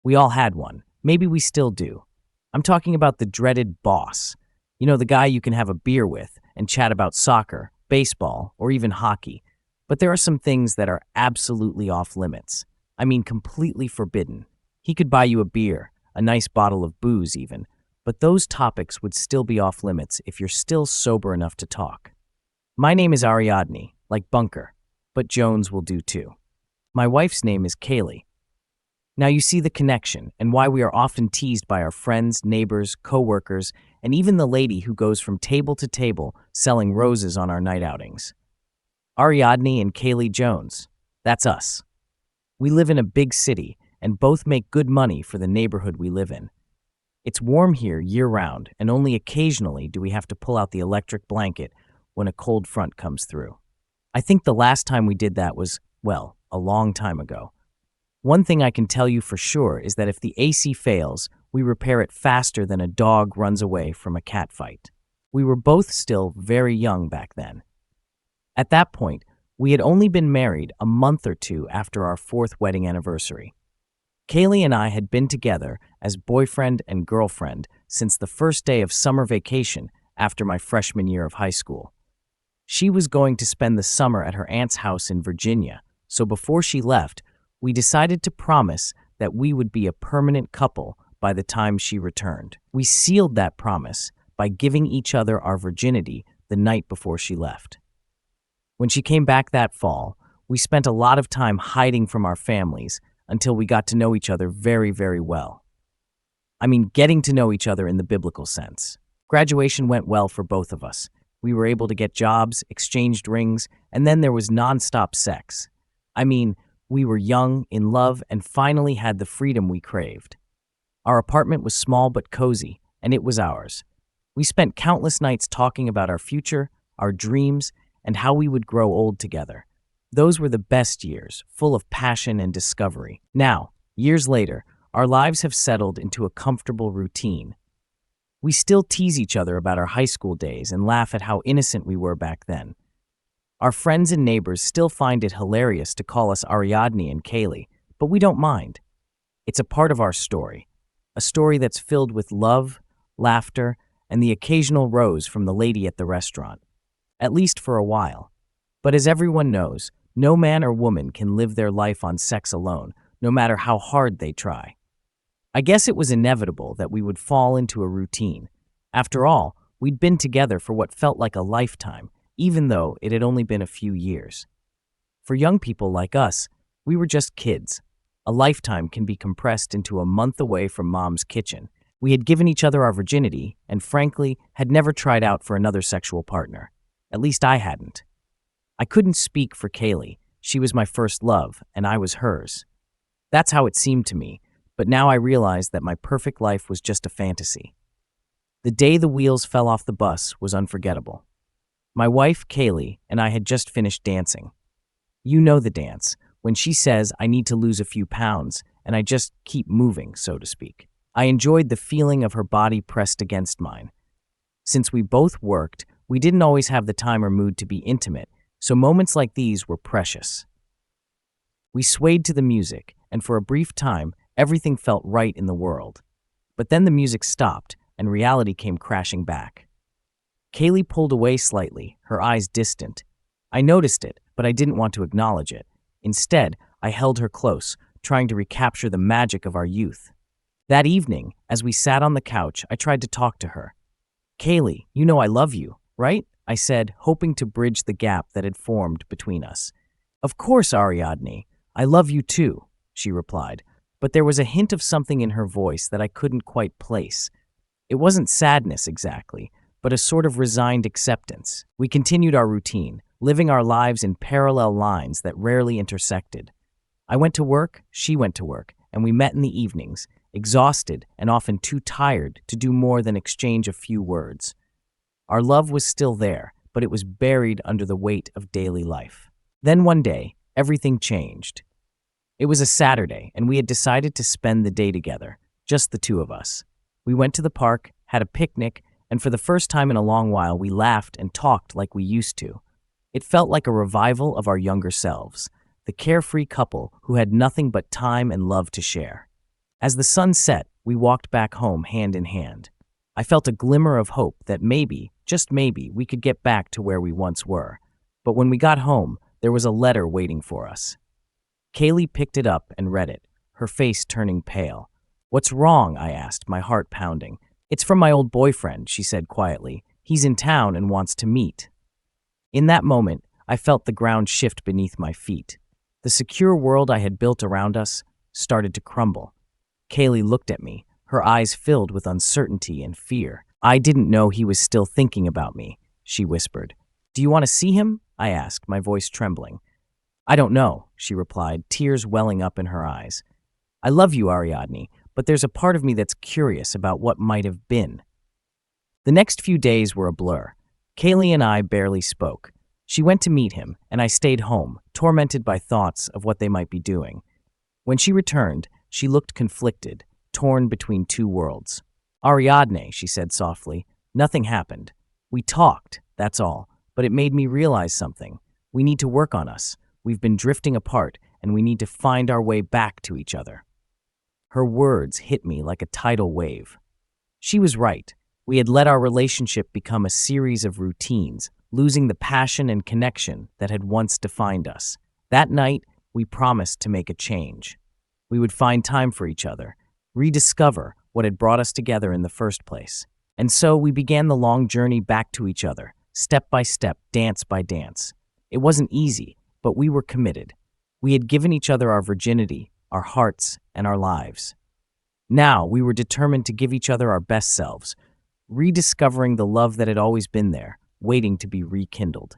We all had one. Maybe we still do. I'm talking about the dreaded boss. You know, the guy you can have a beer with and chat about soccer, baseball, or even hockey. But there are some things that are absolutely off limits. I mean, completely forbidden. He could buy you a beer, a nice bottle of booze even, but those topics would still be off limits if you're still sober enough to talk. My name is Ariadne, like Bunker, but Jones will do too. My wife's name is Kaylee. Now you see the connection and why we are often teased by our friends, neighbors, co-workers, and even the lady who goes from table to table selling roses on our night outings. Ariadne and Kaylee Jones. That's us. We live in a big city and both make good money for the neighborhood we live in. It's warm here year-round, and only occasionally do we have to pull out the electric blanket when a cold front comes through. I think the last time we did that was, well, a long time ago. One thing I can tell you for sure is that if the AC fails, we repair it faster than a dog runs away from a cat fight. We were both still very young back then. At that point, we had only been married a month or two after our 4th wedding anniversary. Kaylee and I had been together as boyfriend and girlfriend since the first day of summer vacation after my freshman year of high school. She was going to spend the summer at her aunt's house in Virginia, so before she left, we decided to promise that we would be a permanent couple by the time she returned. We sealed that promise by giving each other our virginity the night before she left. When she came back that fall, we spent a lot of time hiding from our families until we got to know each other very, very well. I mean, getting to know each other in the biblical sense. Graduation went well for both of us. We were able to get jobs, exchanged rings, and then there was nonstop sex. I mean, we were young, in love, and finally had the freedom we craved. Our apartment was small but cozy, and it was ours. We spent countless nights talking about our future, our dreams, and how we would grow old together. Those were the best years, full of passion and discovery. Now, years later, our lives have settled into a comfortable routine. We still tease each other about our high school days and laugh at how innocent we were back then. Our friends and neighbors still find it hilarious to call us Ariadne and Kaylee, but we don't mind. It's a part of our story, a story that's filled with love, laughter, and the occasional rose from the lady at the restaurant, at least for a while. But as everyone knows, no man or woman can live their life on sex alone, no matter how hard they try. I guess it was inevitable that we would fall into a routine. After all, we'd been together for what felt like a lifetime, even though it had only been a few years. For young people like us, we were just kids. A lifetime can be compressed into a month away from mom's kitchen. We had given each other our virginity and, frankly, had never tried out for another sexual partner. At least I hadn't. I couldn't speak for Kaylee. She was my first love, and I was hers. That's how it seemed to me, but now I realized that my perfect life was just a fantasy. The day the wheels fell off the bus was unforgettable. My wife, Kaylee, and I had just finished dancing. You know the dance, when she says I need to lose a few pounds, and I just keep moving, so to speak. I enjoyed the feeling of her body pressed against mine. Since we both worked, we didn't always have the time or mood to be intimate, so moments like these were precious. We swayed to the music, and for a brief time, everything felt right in the world. But then the music stopped, and reality came crashing back. Kaylee pulled away slightly, her eyes distant. I noticed it, but I didn't want to acknowledge it. Instead, I held her close, trying to recapture the magic of our youth. That evening, as we sat on the couch, I tried to talk to her. "Kaylee, you know I love you, right?" I said, hoping to bridge the gap that had formed between us. "Of course, Ariadne. I love you too," she replied, but there was a hint of something in her voice that I couldn't quite place. It wasn't sadness exactly, but a sort of resigned acceptance. We continued our routine, living our lives in parallel lines that rarely intersected. I went to work, she went to work, and we met in the evenings, exhausted and often too tired to do more than exchange a few words. Our love was still there, but it was buried under the weight of daily life. Then one day, everything changed. It was a Saturday, and we had decided to spend the day together, just the two of us. We went to the park, had a picnic, and for the first time in a long while, we laughed and talked like we used to. It felt like a revival of our younger selves, the carefree couple who had nothing but time and love to share. As the sun set, we walked back home hand in hand. I felt a glimmer of hope that maybe, just maybe, we could get back to where we once were. But when we got home, there was a letter waiting for us. Kaylee picked it up and read it, her face turning pale. "What's wrong?" I asked, my heart pounding. "It's from my old boyfriend," she said quietly. "He's in town and wants to meet." In that moment, I felt the ground shift beneath my feet. The secure world I had built around us started to crumble. Kaylee looked at me, her eyes filled with uncertainty and fear. "I didn't know he was still thinking about me," she whispered. "Do you want to see him?" I asked, my voice trembling. "I don't know," she replied, tears welling up in her eyes. "I love you, Ariadne, but there's a part of me that's curious about what might have been." The next few days were a blur. Kaylee and I barely spoke. She went to meet him, and I stayed home, tormented by thoughts of what they might be doing. When she returned, she looked conflicted, torn between two worlds. "Ariadne," she said softly, "nothing happened. We talked, that's all, but it made me realize something. We need to work on us. We've been drifting apart, and we need to find our way back to each other." Her words hit me like a tidal wave. She was right. We had let our relationship become a series of routines, losing the passion and connection that had once defined us. That night, we promised to make a change. We would find time for each other, rediscover what had brought us together in the first place. And so we began the long journey back to each other, step by step, dance by dance. It wasn't easy, but we were committed. We had given each other our virginity, our hearts, and our lives. Now we were determined to give each other our best selves, rediscovering the love that had always been there, waiting to be rekindled.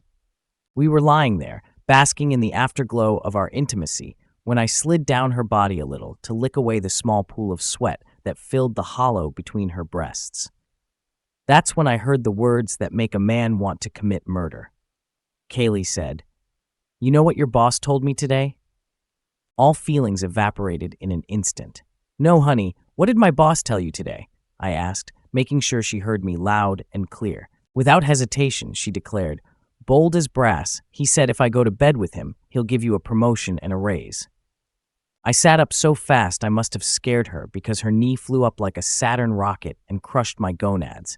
We were lying there, basking in the afterglow of our intimacy, when I slid down her body a little to lick away the small pool of sweat that filled the hollow between her breasts. That's when I heard the words that make a man want to commit murder. Kaylee said, "You know what your boss told me today?" All feelings evaporated in an instant. "No, honey, what did my boss tell you today?" I asked, making sure she heard me loud and clear. Without hesitation, she declared, bold as brass, he said if I go to bed with him, he'll give you a promotion and a raise. I sat up so fast I must have scared her because her knee flew up like a Saturn rocket and crushed my gonads.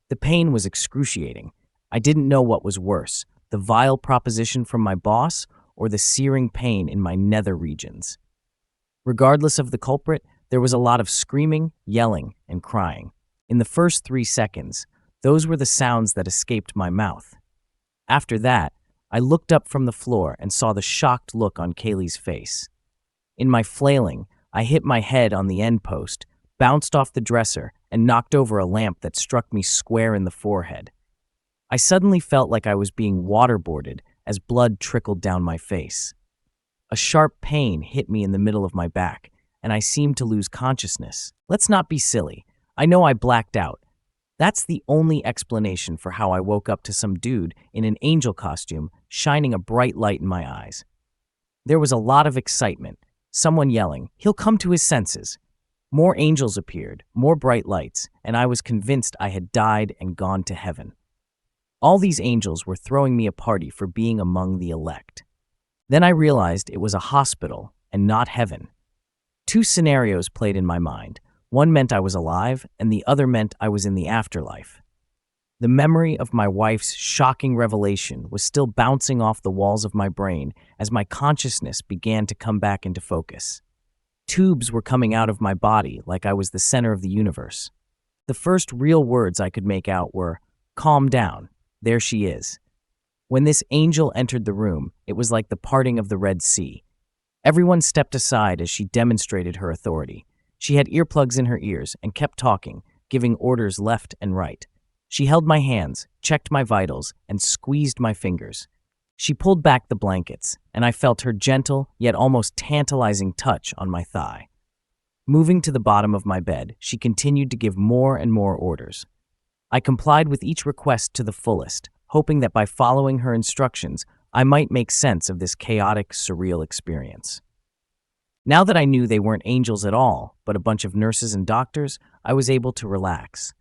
The pain was excruciating. I didn't know what was worse, the vile proposition from my boss or the searing pain in my nether regions. Regardless of the culprit, there was a lot of screaming, yelling, and crying. In the first 3 seconds, those were the sounds that escaped my mouth. After that, I looked up from the floor and saw the shocked look on Kaylee's face. In my flailing, I hit my head on the end post, bounced off the dresser, and knocked over a lamp that struck me square in the forehead. I suddenly felt like I was being waterboarded as blood trickled down my face. A sharp pain hit me in the middle of my back, and I seemed to lose consciousness. Let's not be silly. I know I blacked out. That's the only explanation for how I woke up to some dude in an angel costume shining a bright light in my eyes. There was a lot of excitement, someone yelling, "He'll come to his senses." More angels appeared, more bright lights, and I was convinced I had died and gone to heaven. All these angels were throwing me a party for being among the elect. Then I realized it was a hospital and not heaven. 2 scenarios played in my mind. One meant I was alive, and the other meant I was in the afterlife. The memory of my wife's shocking revelation was still bouncing off the walls of my brain as my consciousness began to come back into focus. Tubes were coming out of my body like I was the center of the universe. The first real words I could make out were, "Calm down, there she is." When this angel entered the room, it was like the parting of the Red Sea. Everyone stepped aside as she demonstrated her authority. She had earplugs in her ears and kept talking, giving orders left and right. She held my hands, checked my vitals, and squeezed my fingers. She pulled back the blankets, and I felt her gentle, yet almost tantalizing touch on my thigh. Moving to the bottom of my bed, she continued to give more and more orders. I complied with each request to the fullest, hoping that by following her instructions, I might make sense of this chaotic, surreal experience. Now that I knew they weren't angels at all, but a bunch of nurses and doctors, I was able to relax.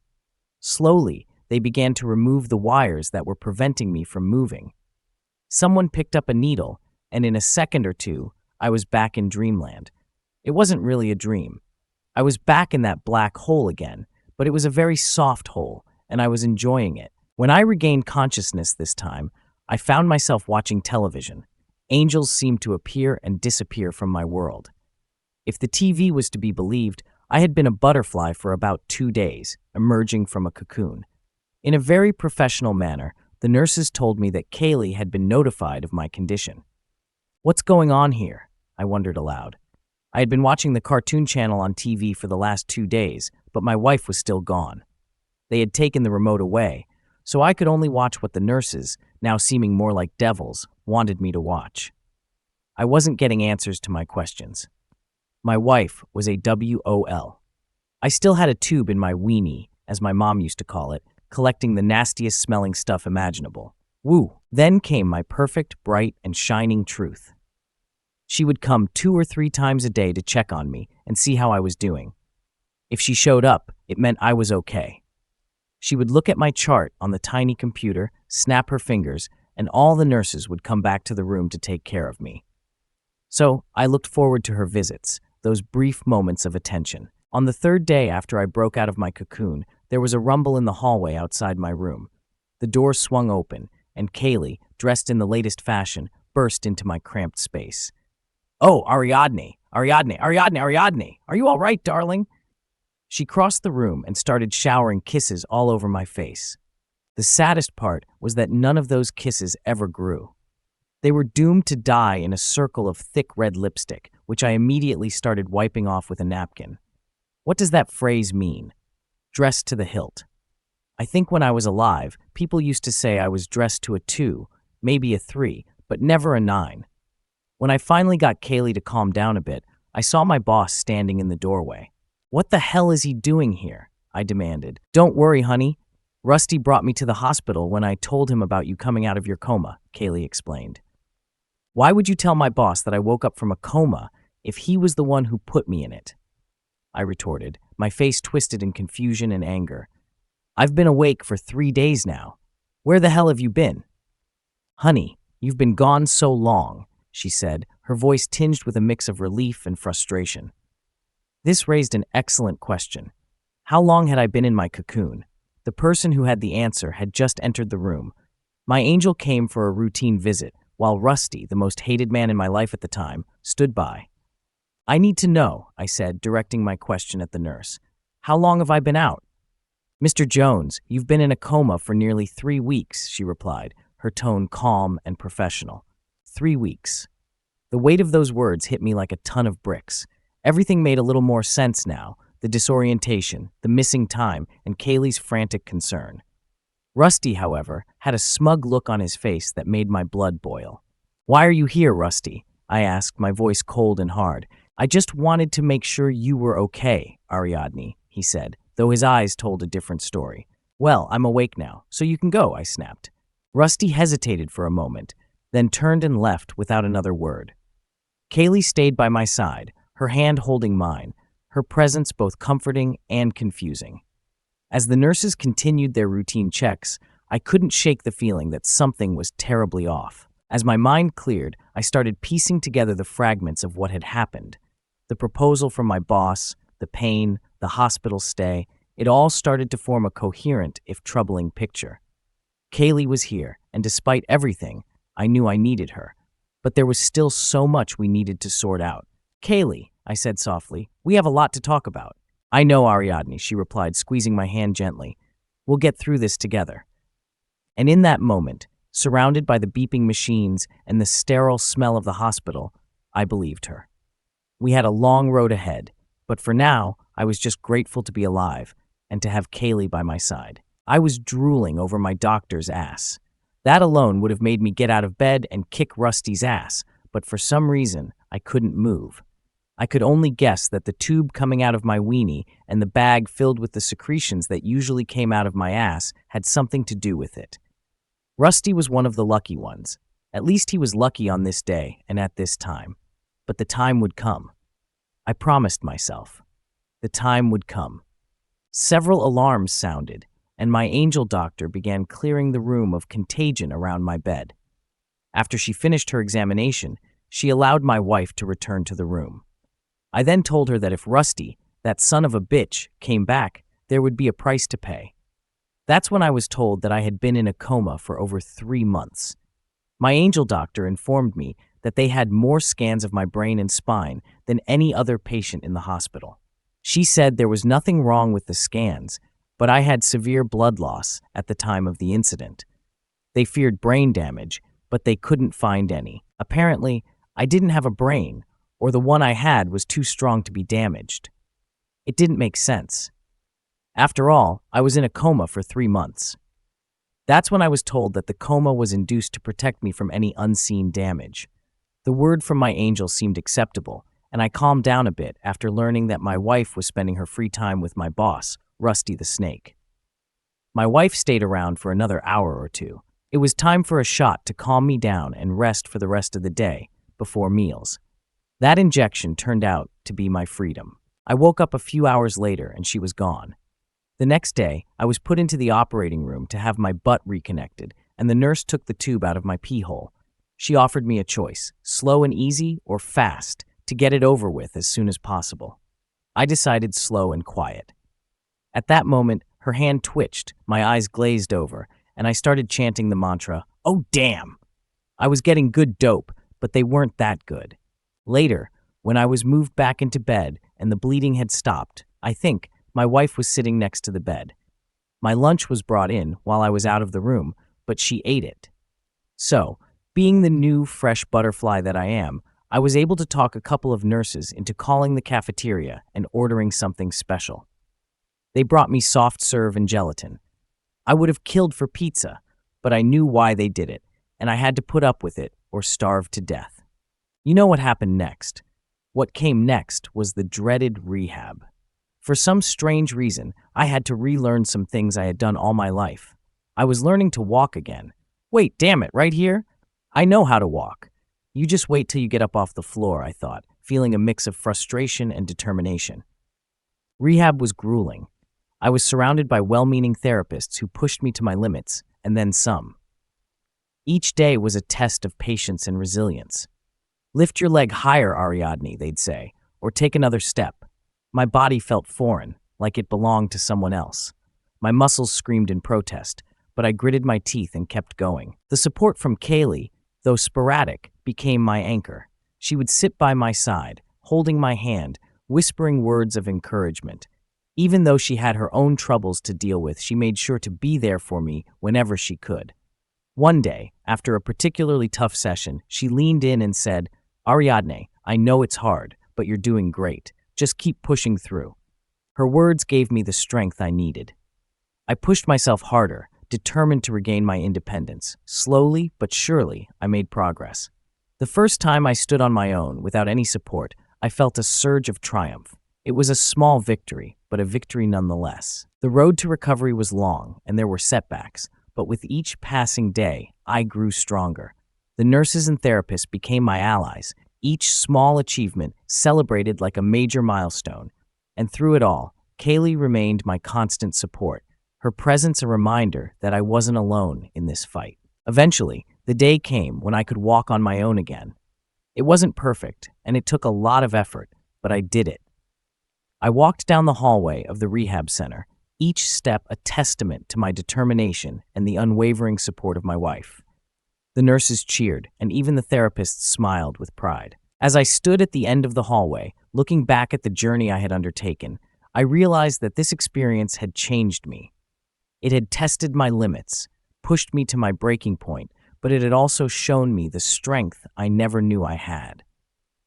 Slowly, they began to remove the wires that were preventing me from moving. Someone picked up a needle, and in a second or two, I was back in dreamland. It wasn't really a dream. I was back in that black hole again, but it was a very soft hole, and I was enjoying it. When I regained consciousness this time, I found myself watching television. Angels seemed to appear and disappear from my world. If the TV was to be believed, I had been a butterfly for about 2 days, emerging from a cocoon. In a very professional manner, the nurses told me that Kaylee had been notified of my condition. What's going on here? I wondered aloud. I had been watching the cartoon channel on TV for the last 2 days, but my wife was still gone. They had taken the remote away, so I could only watch what the nurses, now seeming more like devils, wanted me to watch. I wasn't getting answers to my questions. My wife was a WOL. I still had a tube in my weenie, as my mom used to call it, collecting the nastiest smelling stuff imaginable. Woo! Then came my perfect, bright, and shining truth. She would come 2 or 3 times a day to check on me and see how I was doing. If she showed up, it meant I was okay. She would look at my chart on the tiny computer, snap her fingers, and all the nurses would come back to the room to take care of me. So I looked forward to her visits, those brief moments of attention. On the 3rd day after I broke out of my cocoon, there was a rumble in the hallway outside my room. The door swung open, and Kaylee, dressed in the latest fashion, burst into my cramped space. "Oh, Ariadne, are you all right, darling?" She crossed the room and started showering kisses all over my face. The saddest part was that none of those kisses ever grew. They were doomed to die in a circle of thick red lipstick, which I immediately started wiping off with a napkin. What does that phrase mean? Dressed to the hilt. I think when I was alive, people used to say I was dressed to a 2, maybe a 3, but never a 9. When I finally got Kaylee to calm down a bit, I saw my boss standing in the doorway. "What the hell is he doing here?" I demanded. "Don't worry, honey. Rusty brought me to the hospital when I told him about you coming out of your coma," Kaylee explained. Why would you tell my boss that I woke up from a coma if he was the one who put me in it? I retorted, my face twisted in confusion and anger. "I've been awake for 3 days now. Where the hell have you been?" "Honey, you've been gone so long," she said, her voice tinged with a mix of relief and frustration. This raised an excellent question. How long had I been in my cocoon? The person who had the answer had just entered the room. My angel came for a routine visit, while Rusty, the most hated man in my life at the time, stood by. "I need to know," I said, directing my question at the nurse. "How long have I been out?" "Mr. Jones, you've been in a coma for nearly 3 weeks, she replied, her tone calm and professional. 3 weeks. The weight of those words hit me like a ton of bricks. Everything made a little more sense now, the disorientation, the missing time, and Kaylee's frantic concern. Rusty, however, had a smug look on his face that made my blood boil. "Why are you here, Rusty?" I asked, my voice cold and hard. "I just wanted to make sure you were okay, Ariadne," he said, though his eyes told a different story. "Well, I'm awake now, so you can go," I snapped. Rusty hesitated for a moment, then turned and left without another word. Kaylee stayed by my side, her hand holding mine, her presence both comforting and confusing. As the nurses continued their routine checks, I couldn't shake the feeling that something was terribly off. As my mind cleared, I started piecing together the fragments of what had happened. The proposal from my boss, the pain, the hospital stay, it all started to form a coherent, if troubling, picture. Kaylee was here, and despite everything, I knew I needed her. But there was still so much we needed to sort out. "Kaylee," I said softly, "we have a lot to talk about." "I know, Ariadne," she replied, squeezing my hand gently. "We'll get through this together." And in that moment, surrounded by the beeping machines and the sterile smell of the hospital, I believed her. We had a long road ahead, but for now, I was just grateful to be alive and to have Kaylee by my side. I was drooling over my doctor's ass. That alone would have made me get out of bed and kick Rusty's ass, but for some reason, I couldn't move. I could only guess that the tube coming out of my weenie and the bag filled with the secretions that usually came out of my ass had something to do with it. Rusty was one of the lucky ones. At least he was lucky on this day and at this time. But the time would come. I promised myself. The time would come. Several alarms sounded, and my angel doctor began clearing the room of contagion around my bed. After she finished her examination, she allowed my wife to return to the room. I then told her that if Rusty, that son of a bitch came back, there would be a price to pay. That's when I was told that I had been in a coma for over 3 months. My angel doctor informed me that they had more scans of my brain and spine than any other patient in the hospital. She said there was nothing wrong with the scans, but I had severe blood loss at the time of the incident. They feared brain damage, but they couldn't find any. Apparently, I didn't have a brain, or the one I had was too strong to be damaged. It didn't make sense. After all, I was in a coma for 3 months. That's when I was told that the coma was induced to protect me from any unseen damage. The word from my angel seemed acceptable, and I calmed down a bit after learning that my wife was spending her free time with my boss, Rusty the Snake. My wife stayed around for another hour or two. It was time for a shot to calm me down and rest for the rest of the day, before meals. That injection turned out to be my freedom. I woke up a few hours later and she was gone. The next day, I was put into the operating room to have my butt reconnected, and the nurse took the tube out of my pee hole. She offered me a choice, slow and easy or fast, to get it over with as soon as possible. I decided slow and quiet. At that moment, her hand twitched, my eyes glazed over, and I started chanting the mantra, "Oh damn!" I was getting good dope, but they weren't that good. Later, when I was moved back into bed and the bleeding had stopped, I think, my wife was sitting next to the bed. My lunch was brought in while I was out of the room, but she ate it. So, being the new, fresh butterfly that I am, I was able to talk a couple of nurses into calling the cafeteria and ordering something special. They brought me soft serve and gelatin. I would have killed for pizza, but I knew why they did it, and I had to put up with it or starve to death. You know what happened next? What came next was the dreaded rehab. For some strange reason, I had to relearn some things I had done all my life. I was learning to walk again. Wait, damn it, right here? I know how to walk. You just wait till you get up off the floor, I thought, feeling a mix of frustration and determination. Rehab was grueling. I was surrounded by well-meaning therapists who pushed me to my limits, and then some. Each day was a test of patience and resilience. Lift your leg higher, Ariadne, they'd say, or take another step. My body felt foreign, like it belonged to someone else. My muscles screamed in protest, but I gritted my teeth and kept going. The support from Kaylee, though sporadic, became my anchor. She would sit by my side, holding my hand, whispering words of encouragement. Even though she had her own troubles to deal with, she made sure to be there for me whenever she could. One day, after a particularly tough session, she leaned in and said, "Ariadne, I know it's hard, but you're doing great. Just keep pushing through." Her words gave me the strength I needed. I pushed myself harder, determined to regain my independence. Slowly but surely, I made progress. The first time I stood on my own, without any support, I felt a surge of triumph. It was a small victory, but a victory nonetheless. The road to recovery was long, and there were setbacks, but with each passing day, I grew stronger. The nurses and therapists became my allies, each small achievement celebrated like a major milestone. And through it all, Kaylee remained my constant support, her presence a reminder that I wasn't alone in this fight. Eventually, the day came when I could walk on my own again. It wasn't perfect, and it took a lot of effort, but I did it. I walked down the hallway of the rehab center, each step a testament to my determination and the unwavering support of my wife. The nurses cheered, and even the therapists smiled with pride. As I stood at the end of the hallway, looking back at the journey I had undertaken, I realized that this experience had changed me. It had tested my limits, pushed me to my breaking point, but it had also shown me the strength I never knew I had.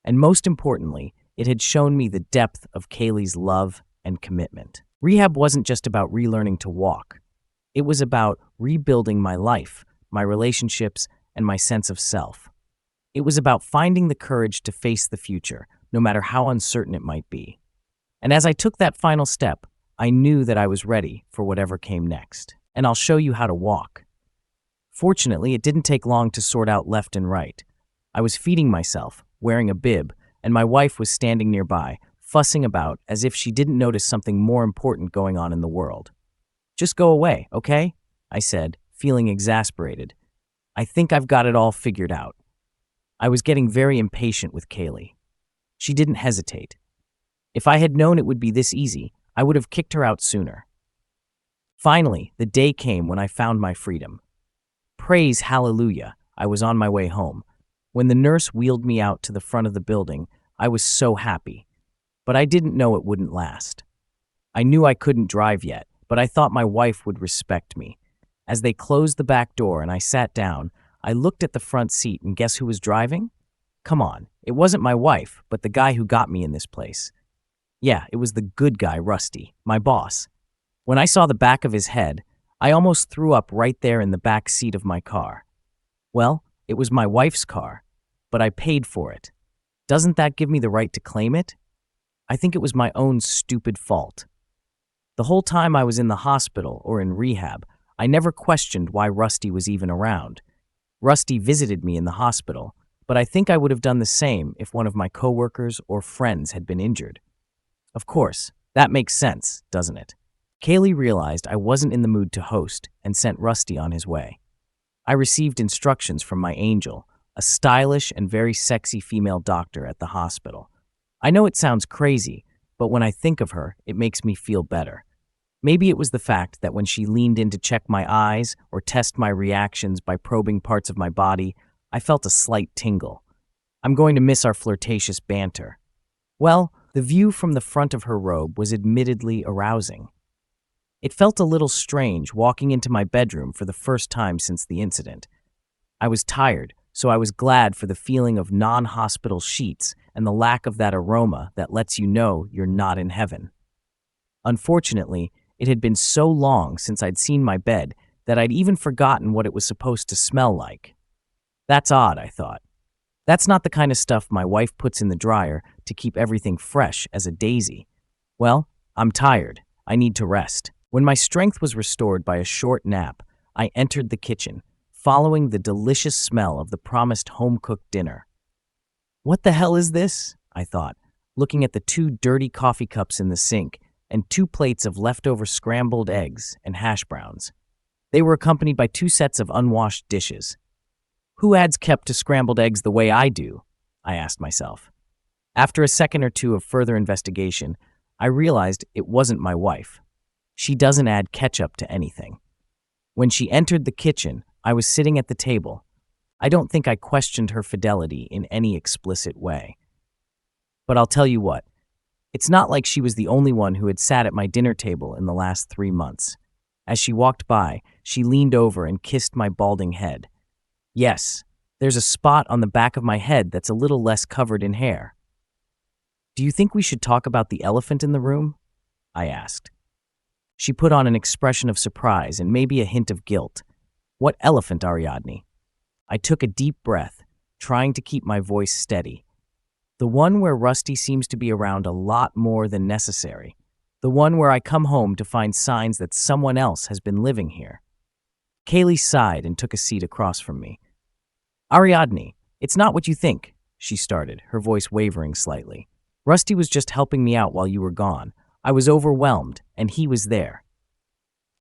And most importantly, it had shown me the depth of Kaylee's love and commitment. Rehab wasn't just about relearning to walk. It was about rebuilding my life, my relationships, and my sense of self. It was about finding the courage to face the future, no matter how uncertain it might be. And as I took that final step, I knew that I was ready for whatever came next. And I'll show you how to walk. Fortunately, it didn't take long to sort out left and right. I was feeding myself, wearing a bib, and my wife was standing nearby, fussing about as if she didn't notice something more important going on in the world. "Just go away, okay?" I said, feeling exasperated. "I think I've got it all figured out." I was getting very impatient with Kaylee. She didn't hesitate. If I had known it would be this easy, I would have kicked her out sooner. Finally, the day came when I found my freedom. Praise hallelujah, I was on my way home. When the nurse wheeled me out to the front of the building, I was so happy. But I didn't know it wouldn't last. I knew I couldn't drive yet, but I thought my wife would respect me. As they closed the back door and I sat down, I looked at the front seat and guess who was driving? Come on, it wasn't my wife, but the guy who got me in this place. Yeah, it was the good guy, Rusty, my boss. When I saw the back of his head, I almost threw up right there in the back seat of my car. Well, it was my wife's car, but I paid for it. Doesn't that give me the right to claim it? I think it was my own stupid fault. The whole time I was in the hospital or in rehab, I never questioned why Rusty was even around. Rusty visited me in the hospital, but I think I would have done the same if one of my coworkers or friends had been injured. Of course, that makes sense, doesn't it? Kaylee realized I wasn't in the mood to host and sent Rusty on his way. I received instructions from my angel, a stylish and very sexy female doctor at the hospital. I know it sounds crazy, but when I think of her, it makes me feel better. Maybe it was the fact that when she leaned in to check my eyes or test my reactions by probing parts of my body, I felt a slight tingle. I'm going to miss our flirtatious banter. Well, the view from the front of her robe was admittedly arousing. It felt a little strange walking into my bedroom for the first time since the incident. I was tired, so I was glad for the feeling of non-hospital sheets and the lack of that aroma that lets you know you're not in heaven. Unfortunately, it had been so long since I'd seen my bed that I'd even forgotten what it was supposed to smell like. That's odd, I thought. That's not the kind of stuff my wife puts in the dryer to keep everything fresh as a daisy. Well, I'm tired. I need to rest. When my strength was restored by a short nap, I entered the kitchen, following the delicious smell of the promised home-cooked dinner. What the hell is this? I thought, looking at the 2 dirty coffee cups in the sink and 2 plates of leftover scrambled eggs and hash browns. They were accompanied by 2 sets of unwashed dishes. Who adds kept to scrambled eggs the way I do? I asked myself. After a second or two of further investigation, I realized it wasn't my wife. She doesn't add ketchup to anything. When she entered the kitchen, I was sitting at the table. I don't think I questioned her fidelity in any explicit way. But I'll tell you what, it's not like she was the only one who had sat at my dinner table in the last 3 months. As she walked by, she leaned over and kissed my balding head. Yes, there's a spot on the back of my head that's a little less covered in hair. Do you think we should talk about the elephant in the room? I asked. She put on an expression of surprise and maybe a hint of guilt. What elephant, Ariadne? I took a deep breath, trying to keep my voice steady. The one where Rusty seems to be around a lot more than necessary. The one where I come home to find signs that someone else has been living here. Kaylee sighed and took a seat across from me. Ariadne, it's not what you think, she started, her voice wavering slightly. Rusty was just helping me out while you were gone. I was overwhelmed, and he was there.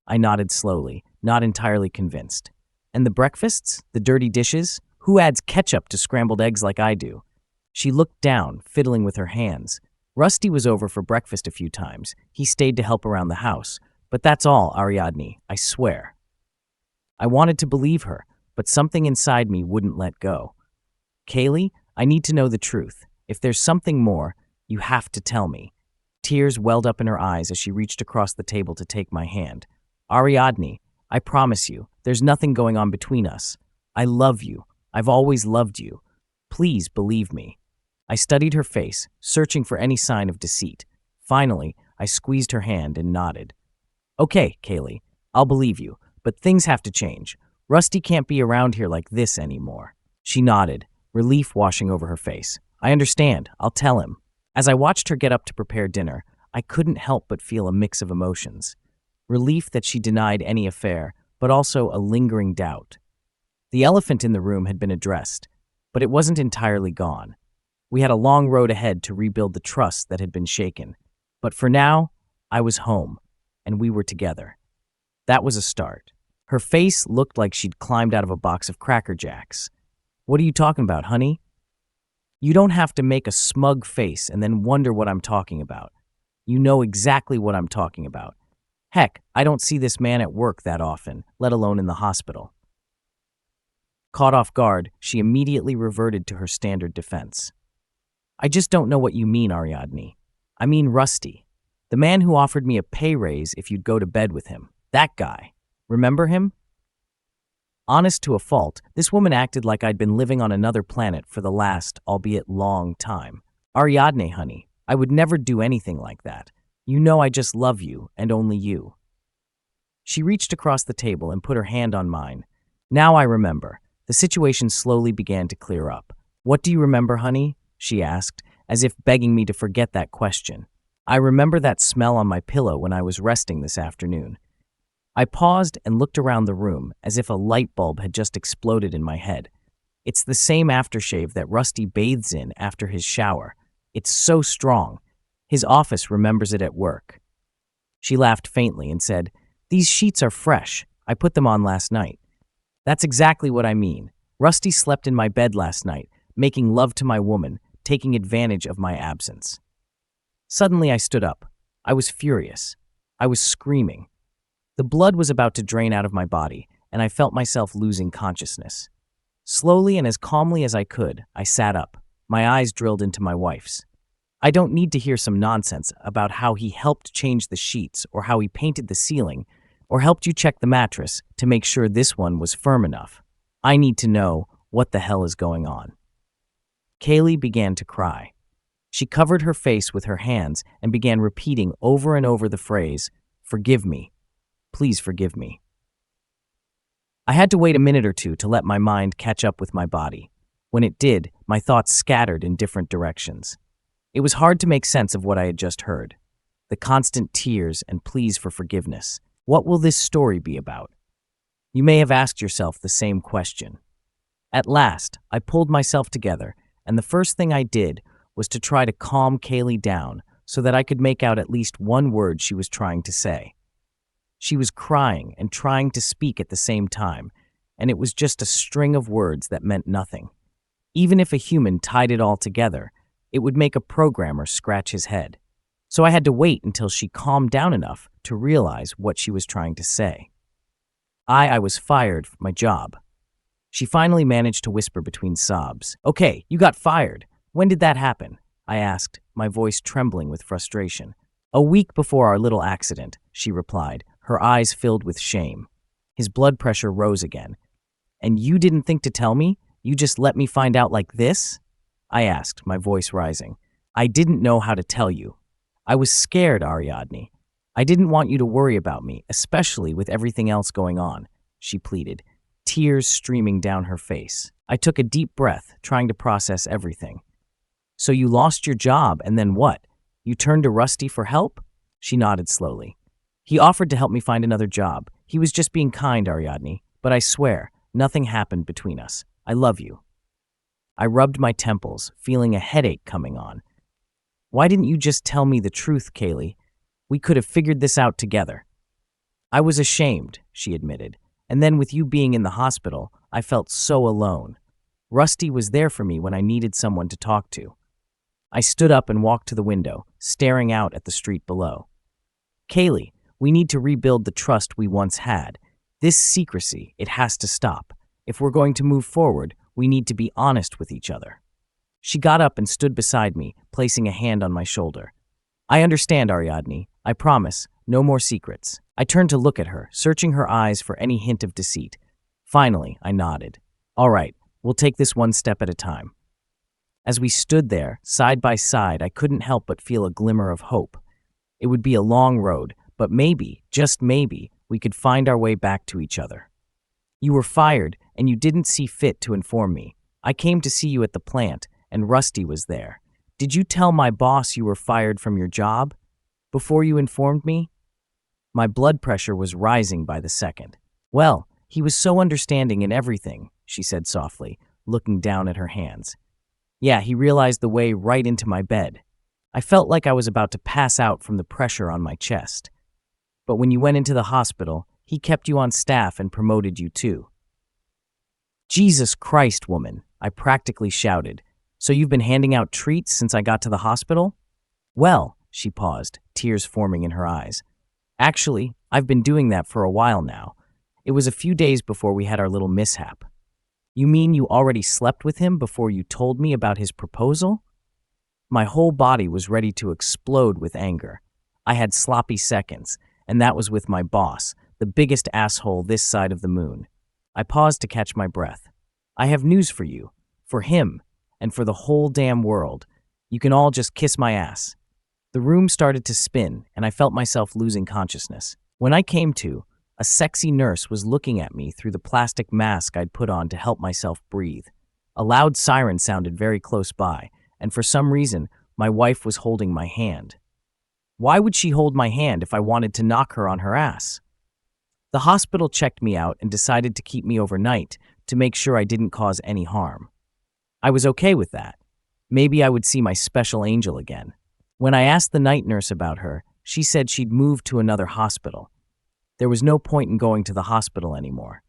I nodded slowly, not entirely convinced. And the breakfasts? The dirty dishes? Who adds ketchup to scrambled eggs like I do? She looked down, fiddling with her hands. Rusty was over for breakfast a few times. He stayed to help around the house. But that's all, Ariadne, I swear. I wanted to believe her, but something inside me wouldn't let go. Kaylee, I need to know the truth. If there's something more, you have to tell me. Tears welled up in her eyes as she reached across the table to take my hand. Ariadne, I promise you, there's nothing going on between us. I love you. I've always loved you. Please believe me. I studied her face, searching for any sign of deceit. Finally, I squeezed her hand and nodded. Okay, Kaylee, I'll believe you, but things have to change. Rusty can't be around here like this anymore. She nodded, relief washing over her face. I understand. I'll tell him. As I watched her get up to prepare dinner, I couldn't help but feel a mix of emotions. Relief that she denied any affair, but also a lingering doubt. The elephant in the room had been addressed, but it wasn't entirely gone. We had a long road ahead to rebuild the trust that had been shaken. But for now, I was home, and we were together. That was a start. Her face looked like she'd climbed out of a box of Cracker Jacks. What are you talking about, honey? You don't have to make a smug face and then wonder what I'm talking about. You know exactly what I'm talking about. Heck, I don't see this man at work that often, let alone in the hospital. Caught off guard, she immediately reverted to her standard defense. I just don't know what you mean, Ariadne. I mean Rusty. The man who offered me a pay raise if you'd go to bed with him. That guy. Remember him? Honest to a fault, this woman acted like I'd been living on another planet for the last, albeit long, time. Ariadne, honey, I would never do anything like that. You know I just love you, and only you. She reached across the table and put her hand on mine. Now I remember. The situation slowly began to clear up. What do you remember, honey? She asked, as if begging me to forget that question. I remember that smell on my pillow when I was resting this afternoon. I paused and looked around the room as if a light bulb had just exploded in my head. It's the same aftershave that Rusty bathes in after his shower. It's so strong. His office remembers it at work. She laughed faintly and said, "These sheets are fresh. I put them on last night." That's exactly what I mean. Rusty slept in my bed last night, making love to my woman, taking advantage of my absence. Suddenly I stood up. I was furious. I was screaming. The blood was about to drain out of my body, and I felt myself losing consciousness. Slowly and as calmly as I could, I sat up, my eyes drilled into my wife's. I don't need to hear some nonsense about how he helped change the sheets or how he painted the ceiling or helped you check the mattress to make sure this one was firm enough. I need to know what the hell is going on. Kaylee began to cry. She covered her face with her hands and began repeating over and over the phrase, "Forgive me. Please forgive me." I had to wait a minute or two to let my mind catch up with my body. When it did, my thoughts scattered in different directions. It was hard to make sense of what I had just heard. The constant tears and pleas for forgiveness. What will this story be about? You may have asked yourself the same question. At last, I pulled myself together, and the first thing I did was to try to calm Kaylee down so that I could make out at least one word she was trying to say. She was crying and trying to speak at the same time, and it was just a string of words that meant nothing. Even if a human tied it all together, it would make a programmer scratch his head. So I had to wait until she calmed down enough to realize what she was trying to say. I was fired from my job. She finally managed to whisper between sobs. "Okay, you got fired. When did that happen?" I asked, my voice trembling with frustration. "A week before our little accident," she replied, her eyes filled with shame. His blood pressure rose again. "And you didn't think to tell me? You just let me find out like this?" I asked, my voice rising. "I didn't know how to tell you. I was scared, Ariadne. I didn't want you to worry about me, especially with everything else going on," she pleaded, tears streaming down her face. I took a deep breath, trying to process everything. "So you lost your job, and then what? You turned to Rusty for help?" She nodded slowly. "He offered to help me find another job. He was just being kind, Ariadne, but I swear, nothing happened between us. I love you." I rubbed my temples, feeling a headache coming on. "Why didn't you just tell me the truth, Kaylee? We could have figured this out together." "I was ashamed," she admitted, "and then with you being in the hospital, I felt so alone. Rusty was there for me when I needed someone to talk to." I stood up and walked to the window, staring out at the street below. "Kaylee, we need to rebuild the trust we once had. This secrecy, it has to stop. If we're going to move forward, we need to be honest with each other." She got up and stood beside me, placing a hand on my shoulder. "I understand, Ariadne. I promise, no more secrets." I turned to look at her, searching her eyes for any hint of deceit. Finally, I nodded. "All right, we'll take this one step at a time." As we stood there, side by side, I couldn't help but feel a glimmer of hope. It would be a long road, but maybe, just maybe, we could find our way back to each other. "You were fired, and you didn't see fit to inform me. I came to see you at the plant, and Rusty was there. Did you tell my boss you were fired from your job before you informed me?" My blood pressure was rising by the second. "Well, he was so understanding in everything," she said softly, looking down at her hands. "Yeah, he realized the way right into my bed. I felt like I was about to pass out from the pressure on my chest. But when you went into the hospital, he kept you on staff and promoted you too." "Jesus Christ, woman," I practically shouted. So you've been handing out treats since I got to the hospital? Well, she paused, tears forming in her eyes. Actually, I've been doing that for a while now. It was a few days before we had our little mishap. You mean you already slept with him before you told me about his proposal? My whole body was ready to explode with anger. I had sloppy seconds, and that was with my boss, the biggest asshole this side of the moon. I paused to catch my breath. I have news for you, for him, and for the whole damn world. You can all just kiss my ass. The room started to spin, and I felt myself losing consciousness. When I came to, a sexy nurse was looking at me through the plastic mask I'd put on to help myself breathe. A loud siren sounded very close by, and for some reason, my wife was holding my hand. Why would she hold my hand if I wanted to knock her on her ass? The hospital checked me out and decided to keep me overnight to make sure I didn't cause any harm. I was okay with that. Maybe I would see my special angel again. When I asked the night nurse about her, she said she'd moved to another hospital. There was no point in going to the hospital anymore.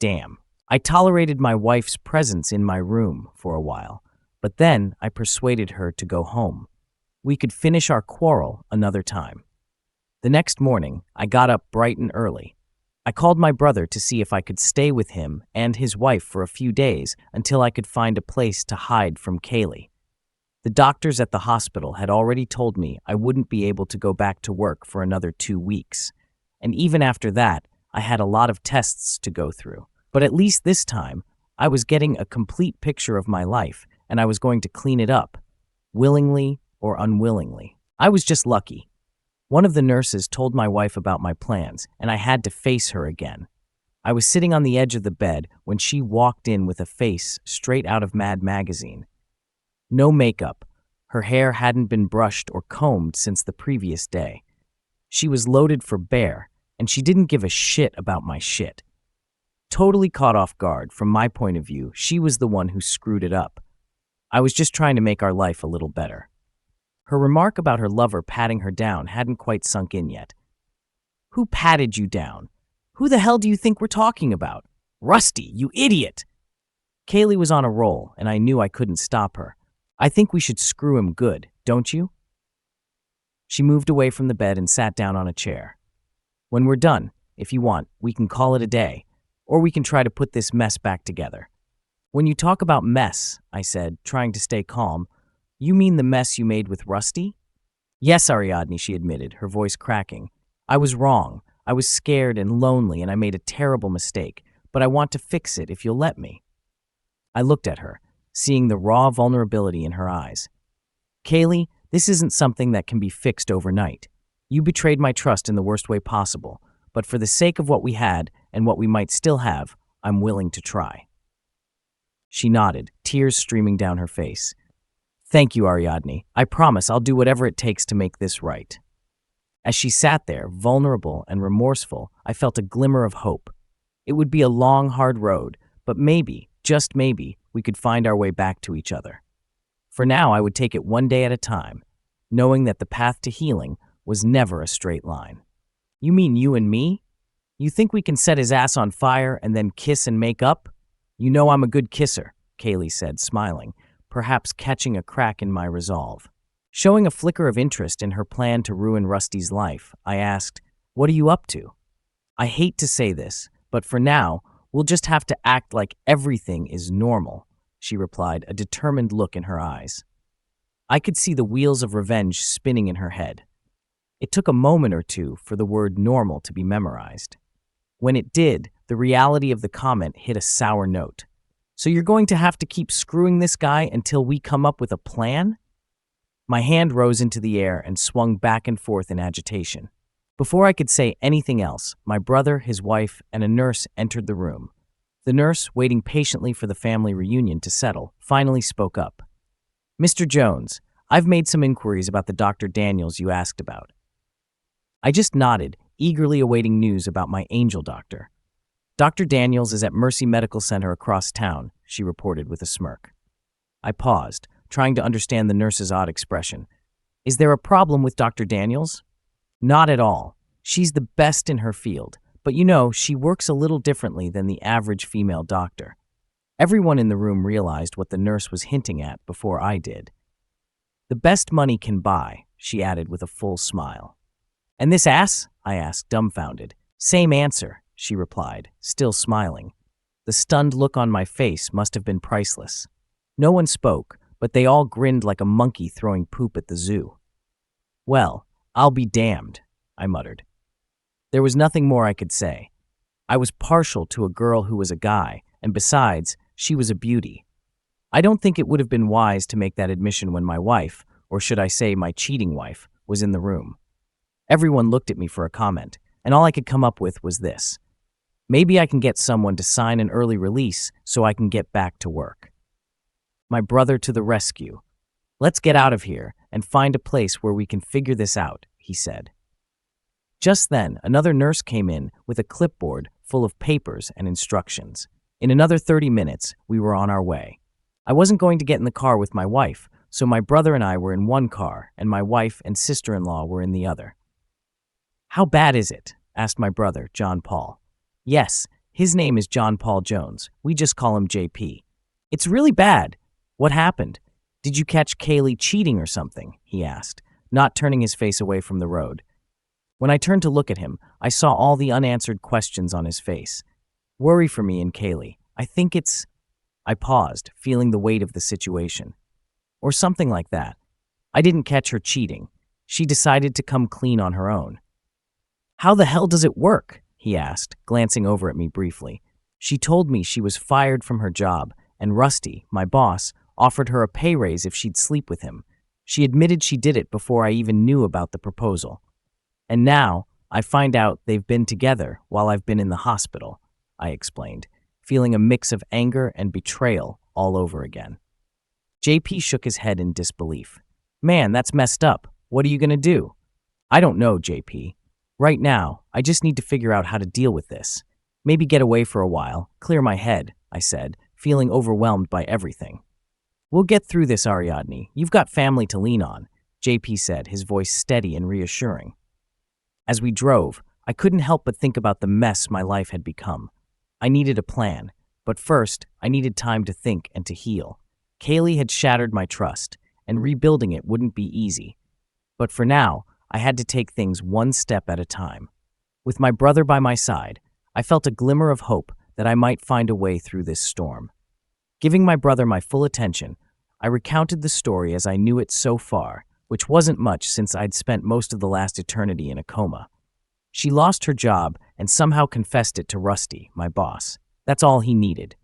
Damn. I tolerated my wife's presence in my room for a while, but then I persuaded her to go home. We could finish our quarrel another time. The next morning, I got up bright and early. I called my brother to see if I could stay with him and his wife for a few days until I could find a place to hide from Kaylee. The doctors at the hospital had already told me I wouldn't be able to go back to work for another 2 weeks. And even after that, I had a lot of tests to go through. But at least this time, I was getting a complete picture of my life, and I was going to clean it up, willingly or unwillingly. I was just lucky. One of the nurses told my wife about my plans, and I had to face her again. I was sitting on the edge of the bed when she walked in with a face straight out of Mad Magazine. No makeup. Her hair hadn't been brushed or combed since the previous day. She was loaded for bear, and she didn't give a shit about my shit. Totally caught off guard, from my point of view, she was the one who screwed it up. I was just trying to make our life a little better. Her remark about her lover patting her down hadn't quite sunk in yet. Who patted you down? Who the hell do you think we're talking about? Rusty, you idiot! Kaylee was on a roll, and I knew I couldn't stop her. I think we should screw him good, don't you? She moved away from the bed and sat down on a chair. When we're done, if you want, we can call it a day, or we can try to put this mess back together. When you talk about mess, I said, trying to stay calm, you mean the mess you made with Rusty? Yes, Ariadne, she admitted, her voice cracking. I was wrong. I was scared and lonely, and I made a terrible mistake, but I want to fix it if you'll let me. I looked at her, seeing the raw vulnerability in her eyes. Kaylee, this isn't something that can be fixed overnight. You betrayed my trust in the worst way possible, but for the sake of what we had and what we might still have, I'm willing to try. She nodded, tears streaming down her face. Thank you, Ariadne. I promise I'll do whatever it takes to make this right. As she sat there, vulnerable and remorseful, I felt a glimmer of hope. It would be a long, hard road, but maybe, just maybe, we could find our way back to each other. For now, I would take it one day at a time, knowing that the path to healing was never a straight line. You mean you and me? You think we can set his ass on fire and then kiss and make up? You know I'm a good kisser, Kaylee said, smiling, perhaps catching a crack in my resolve. Showing a flicker of interest in her plan to ruin Rusty's life, I asked, "What are you up to?" I hate to say this, but for now, we'll just have to act like everything is normal, she replied, a determined look in her eyes. I could see the wheels of revenge spinning in her head. It took a moment or two for the word normal to be memorized. When it did, the reality of the comment hit a sour note. So you're going to have to keep screwing this guy until we come up with a plan? My hand rose into the air and swung back and forth in agitation. Before I could say anything else, my brother, his wife, and a nurse entered the room. The nurse, waiting patiently for the family reunion to settle, finally spoke up. Mr. Jones, I've made some inquiries about the Dr. Daniels you asked about. I just nodded, eagerly awaiting news about my angel doctor. Dr. Daniels is at Mercy Medical Center across town, she reported with a smirk. I paused, trying to understand the nurse's odd expression. Is there a problem with Dr. Daniels? Not at all. She's the best in her field, but you know, she works a little differently than the average female doctor. Everyone in the room realized what the nurse was hinting at before I did. The best money can buy, she added with a full smile. And this ass? I asked, dumbfounded. Same answer, she replied, still smiling. The stunned look on my face must have been priceless. No one spoke, but they all grinned like a monkey throwing poop at the zoo. Well, I'll be damned, I muttered. There was nothing more I could say. I was partial to a girl who was a guy, and besides, she was a beauty. I don't think it would have been wise to make that admission when my wife, or should I say my cheating wife, was in the room. Everyone looked at me for a comment, and all I could come up with was this. Maybe I can get someone to sign an early release so I can get back to work. My brother to the rescue. Let's get out of here and find a place where we can figure this out, he said. Just then, another nurse came in with a clipboard full of papers and instructions. In another 30 minutes, we were on our way. I wasn't going to get in the car with my wife, so my brother and I were in one car, and my wife and sister-in-law were in the other. How bad is it? Asked my brother, John Paul. Yes, his name is John Paul Jones. We just call him JP. It's really bad. What happened? Did you catch Kaylee cheating or something? He asked, not turning his face away from the road. When I turned to look at him, I saw all the unanswered questions on his face. Worry for me and Kaylee. I think it's... I paused, feeling the weight of the situation. Or something like that. I didn't catch her cheating. She decided to come clean on her own. How the hell does it work? He asked, glancing over at me briefly. She told me she was fired from her job, and Rusty, my boss, offered her a pay raise if she'd sleep with him. She admitted she did it before I even knew about the proposal. And now, I find out they've been together while I've been in the hospital, I explained, feeling a mix of anger and betrayal all over again. JP shook his head in disbelief. Man, that's messed up. What are you going to do? I don't know, JP. Right now, I just need to figure out how to deal with this. Maybe get away for a while, clear my head, I said, feeling overwhelmed by everything. We'll get through this, Ariadne. You've got family to lean on, JP said, his voice steady and reassuring. As we drove, I couldn't help but think about the mess my life had become. I needed a plan, but first, I needed time to think and to heal. Kaylee had shattered my trust, and rebuilding it wouldn't be easy. But for now, I had to take things one step at a time. With my brother by my side, I felt a glimmer of hope that I might find a way through this storm. Giving my brother my full attention, I recounted the story as I knew it so far, which wasn't much since I'd spent most of the last eternity in a coma. She lost her job and somehow confessed it to Rusty, my boss. That's all he needed.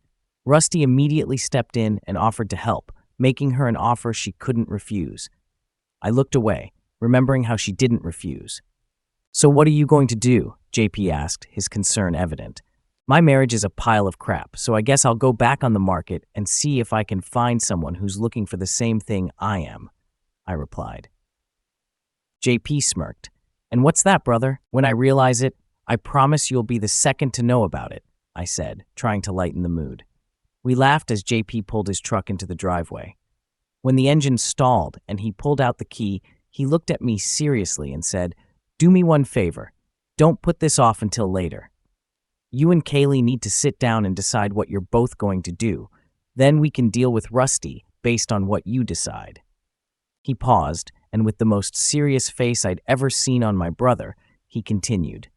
Rusty immediately stepped in and offered to help, making her an offer she couldn't refuse. I looked away, remembering how she didn't refuse. So what are you going to do? JP asked, his concern evident. My marriage is a pile of crap, so I guess I'll go back on the market and see if I can find someone who's looking for the same thing I am, I replied. JP smirked. And what's that, brother? When I realize it, I promise you'll be the second to know about it, I said, trying to lighten the mood. We laughed as JP pulled his truck into the driveway. When the engine stalled and he pulled out the key, he looked at me seriously and said, Do me one favor. Don't put this off until later. You and Kaylee need to sit down and decide what you're both going to do. Then we can deal with Rusty based on what you decide. He paused, and with the most serious face I'd ever seen on my brother, he continued.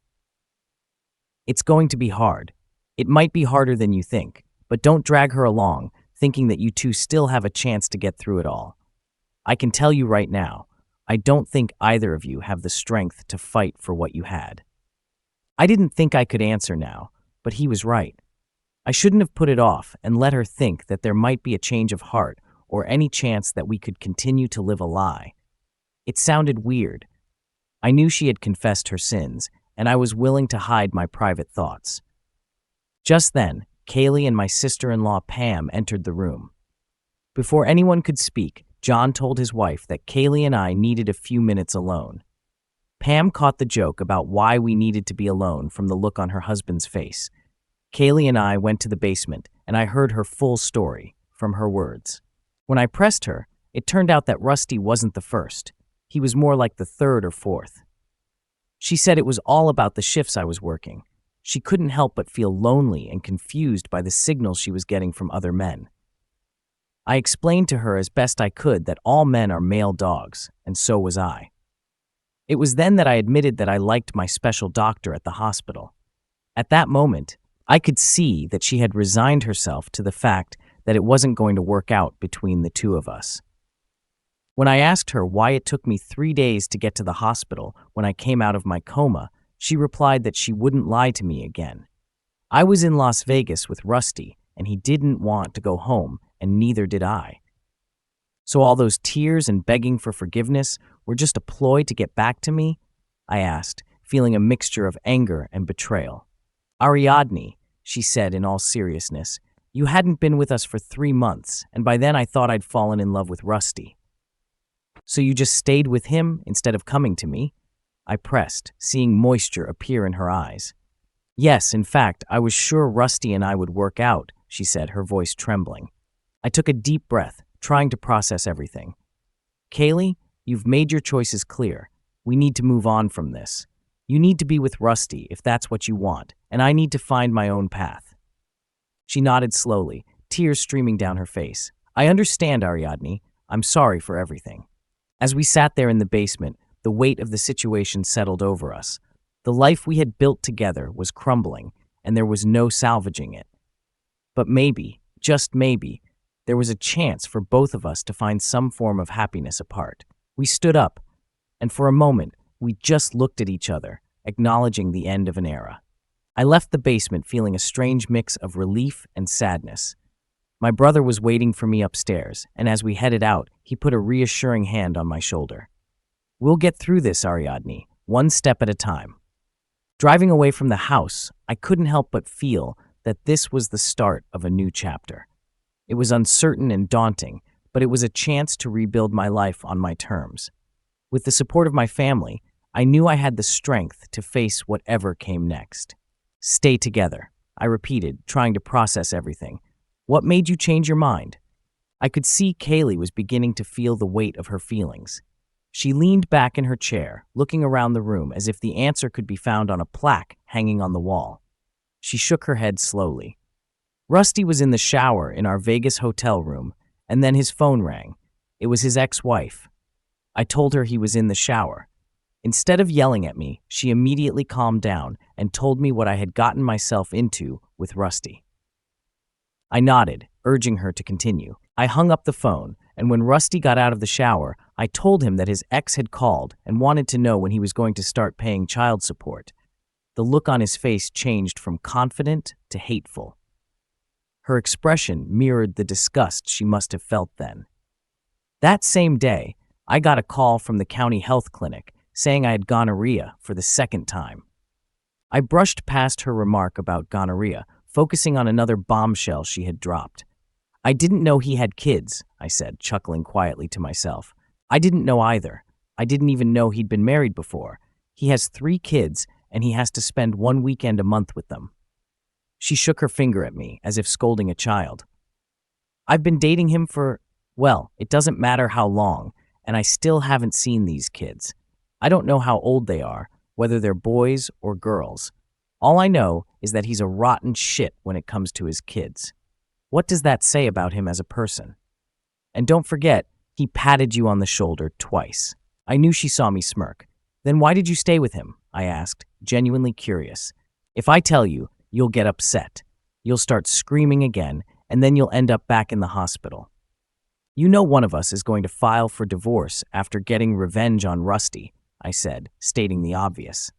It's going to be hard. It might be harder than you think, but don't drag her along, thinking that you two still have a chance to get through it all. I can tell you right now, I don't think either of you have the strength to fight for what you had. I didn't think I could answer now, but he was right. I shouldn't have put it off and let her think that there might be a change of heart or any chance that we could continue to live a lie. It sounded weird. I knew she had confessed her sins, and I was willing to hide my private thoughts. Just then, Kaylee and my sister-in-law Pam entered the room. Before anyone could speak, John told his wife that Kaylee and I needed a few minutes alone. Pam caught the joke about why we needed to be alone from the look on her husband's face. Kaylee and I went to the basement, and I heard her full story, from her words. When I pressed her, it turned out that Rusty wasn't the first. He was more like the third or fourth. She said it was all about the shifts I was working. She couldn't help but feel lonely and confused by the signals she was getting from other men. I explained to her as best I could that all men are male dogs, and so was I. It was then that I admitted that I liked my special doctor at the hospital. At that moment, I could see that she had resigned herself to the fact that it wasn't going to work out between the two of us. When I asked her why it took me 3 days to get to the hospital when I came out of my coma, she replied that she wouldn't lie to me again. I was in Las Vegas with Rusty, and he didn't want to go home, and neither did I. So all those tears and begging for forgiveness were just a ploy to get back to me? I asked, feeling a mixture of anger and betrayal. Ariadne, she said in all seriousness, you hadn't been with us for 3 months, and by then I thought I'd fallen in love with Rusty. So you just stayed with him instead of coming to me? I pressed, seeing moisture appear in her eyes. Yes, in fact, I was sure Rusty and I would work out, she said, her voice trembling. I took a deep breath, trying to process everything. Kaylee, you've made your choices clear. We need to move on from this. You need to be with Rusty if that's what you want, and I need to find my own path. She nodded slowly, tears streaming down her face. I understand, Ariadne. I'm sorry for everything. As we sat there in the basement, the weight of the situation settled over us. The life we had built together was crumbling, and there was no salvaging it. But maybe, just maybe, there was a chance for both of us to find some form of happiness apart. We stood up, and for a moment, we just looked at each other, acknowledging the end of an era. I left the basement feeling a strange mix of relief and sadness. My brother was waiting for me upstairs, and as we headed out, he put a reassuring hand on my shoulder. We'll get through this, Ariadne, one step at a time. Driving away from the house, I couldn't help but feel that this was the start of a new chapter. It was uncertain and daunting, but it was a chance to rebuild my life on my terms. With the support of my family, I knew I had the strength to face whatever came next. Stay together, I repeated, trying to process everything. What made you change your mind? I could see Kaylee was beginning to feel the weight of her feelings. She leaned back in her chair, looking around the room as if the answer could be found on a plaque hanging on the wall. She shook her head slowly. Rusty was in the shower in our Vegas hotel room, and then his phone rang. It was his ex-wife. I told her he was in the shower. Instead of yelling at me, she immediately calmed down and told me what I had gotten myself into with Rusty. I nodded, urging her to continue. I hung up the phone, and when Rusty got out of the shower, I told him that his ex had called and wanted to know when he was going to start paying child support. The look on his face changed from confident to hateful. Her expression mirrored the disgust she must have felt then. That same day, I got a call from the county health clinic saying I had gonorrhea for the second time. I brushed past her remark about gonorrhea, focusing on another bombshell she had dropped. I didn't know he had kids, I said, chuckling quietly to myself. I didn't know either. I didn't even know he'd been married before. He has 3 kids, and he has to spend 1 weekend a month with them. She shook her finger at me, as if scolding a child. I've been dating him for, well, it doesn't matter how long, and I still haven't seen these kids. I don't know how old they are, whether they're boys or girls. All I know is that he's a rotten shit when it comes to his kids. What does that say about him as a person? And don't forget, he patted you on the shoulder twice. I knew she saw me smirk. Then why did you stay with him? I asked, genuinely curious. If I tell you, you'll get upset. You'll start screaming again, and then you'll end up back in the hospital. You know one of us is going to file for divorce after getting revenge on Rusty, I said, stating the obvious.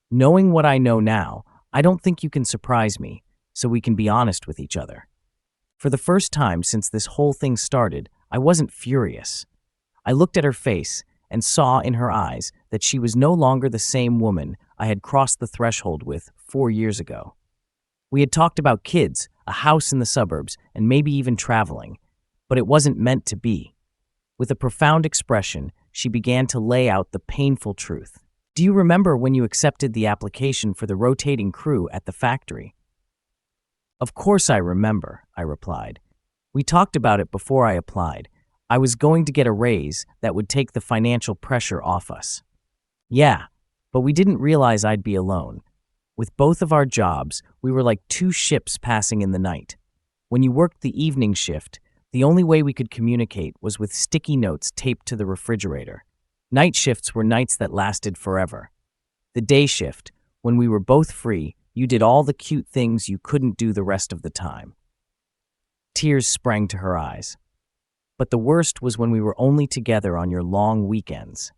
Knowing what I know now, I don't think you can surprise me, so we can be honest with each other. For the first time since this whole thing started, I wasn't furious. I looked at her face and saw in her eyes that she was no longer the same woman I had crossed the threshold with 4 years ago. We had talked about kids, a house in the suburbs, and maybe even traveling, but it wasn't meant to be. With a profound expression, she began to lay out the painful truth. Do you remember when you accepted the application for the rotating crew at the factory? Of course I remember, I replied. We talked about it before I applied. I was going to get a raise that would take the financial pressure off us. Yeah, but we didn't realize I'd be alone. With both of our jobs, we were like two ships passing in the night. When you worked the evening shift, the only way we could communicate was with sticky notes taped to the refrigerator. Night shifts were nights that lasted forever. The day shift, when we were both free, you did all the cute things you couldn't do the rest of the time. Tears sprang to her eyes. But the worst was when we were only together on your long weekends.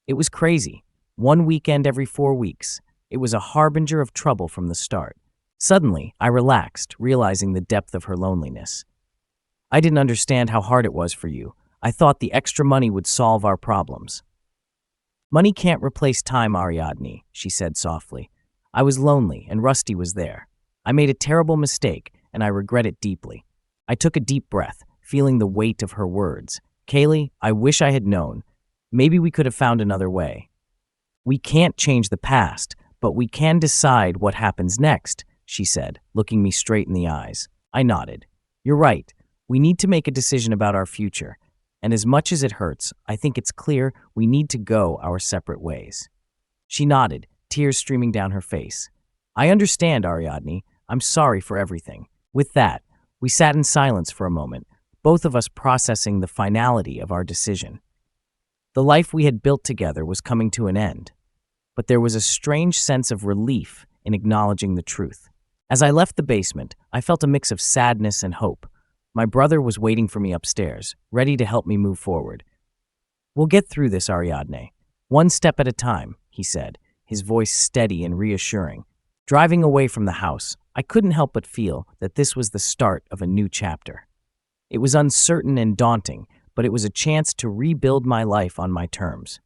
It was crazy. One weekend every 4 weeks. It was a harbinger of trouble from the start. Suddenly, I relaxed, realizing the depth of her loneliness. I didn't understand how hard it was for you. I thought the extra money would solve our problems. Money can't replace time, Ariadne, she said softly. I was lonely, and Rusty was there. I made a terrible mistake, and I regret it deeply. I took a deep breath, feeling the weight of her words. Kaylee, I wish I had known. Maybe we could have found another way. We can't change the past, but we can decide what happens next, she said, looking me straight in the eyes. I nodded. You're right. We need to make a decision about our future. And as much as it hurts, I think it's clear we need to go our separate ways. She nodded, tears streaming down her face. I understand, Ariadne. I'm sorry for everything. With that, we sat in silence for a moment, both of us processing the finality of our decision. The life we had built together was coming to an end, but there was a strange sense of relief in acknowledging the truth. As I left the basement, I felt a mix of sadness and hope. My brother was waiting for me upstairs, ready to help me move forward. We'll get through this, Ariadne. One step at a time, he said, his voice steady and reassuring. Driving away from the house, I couldn't help but feel that this was the start of a new chapter. It was uncertain and daunting, but it was a chance to rebuild my life on my terms.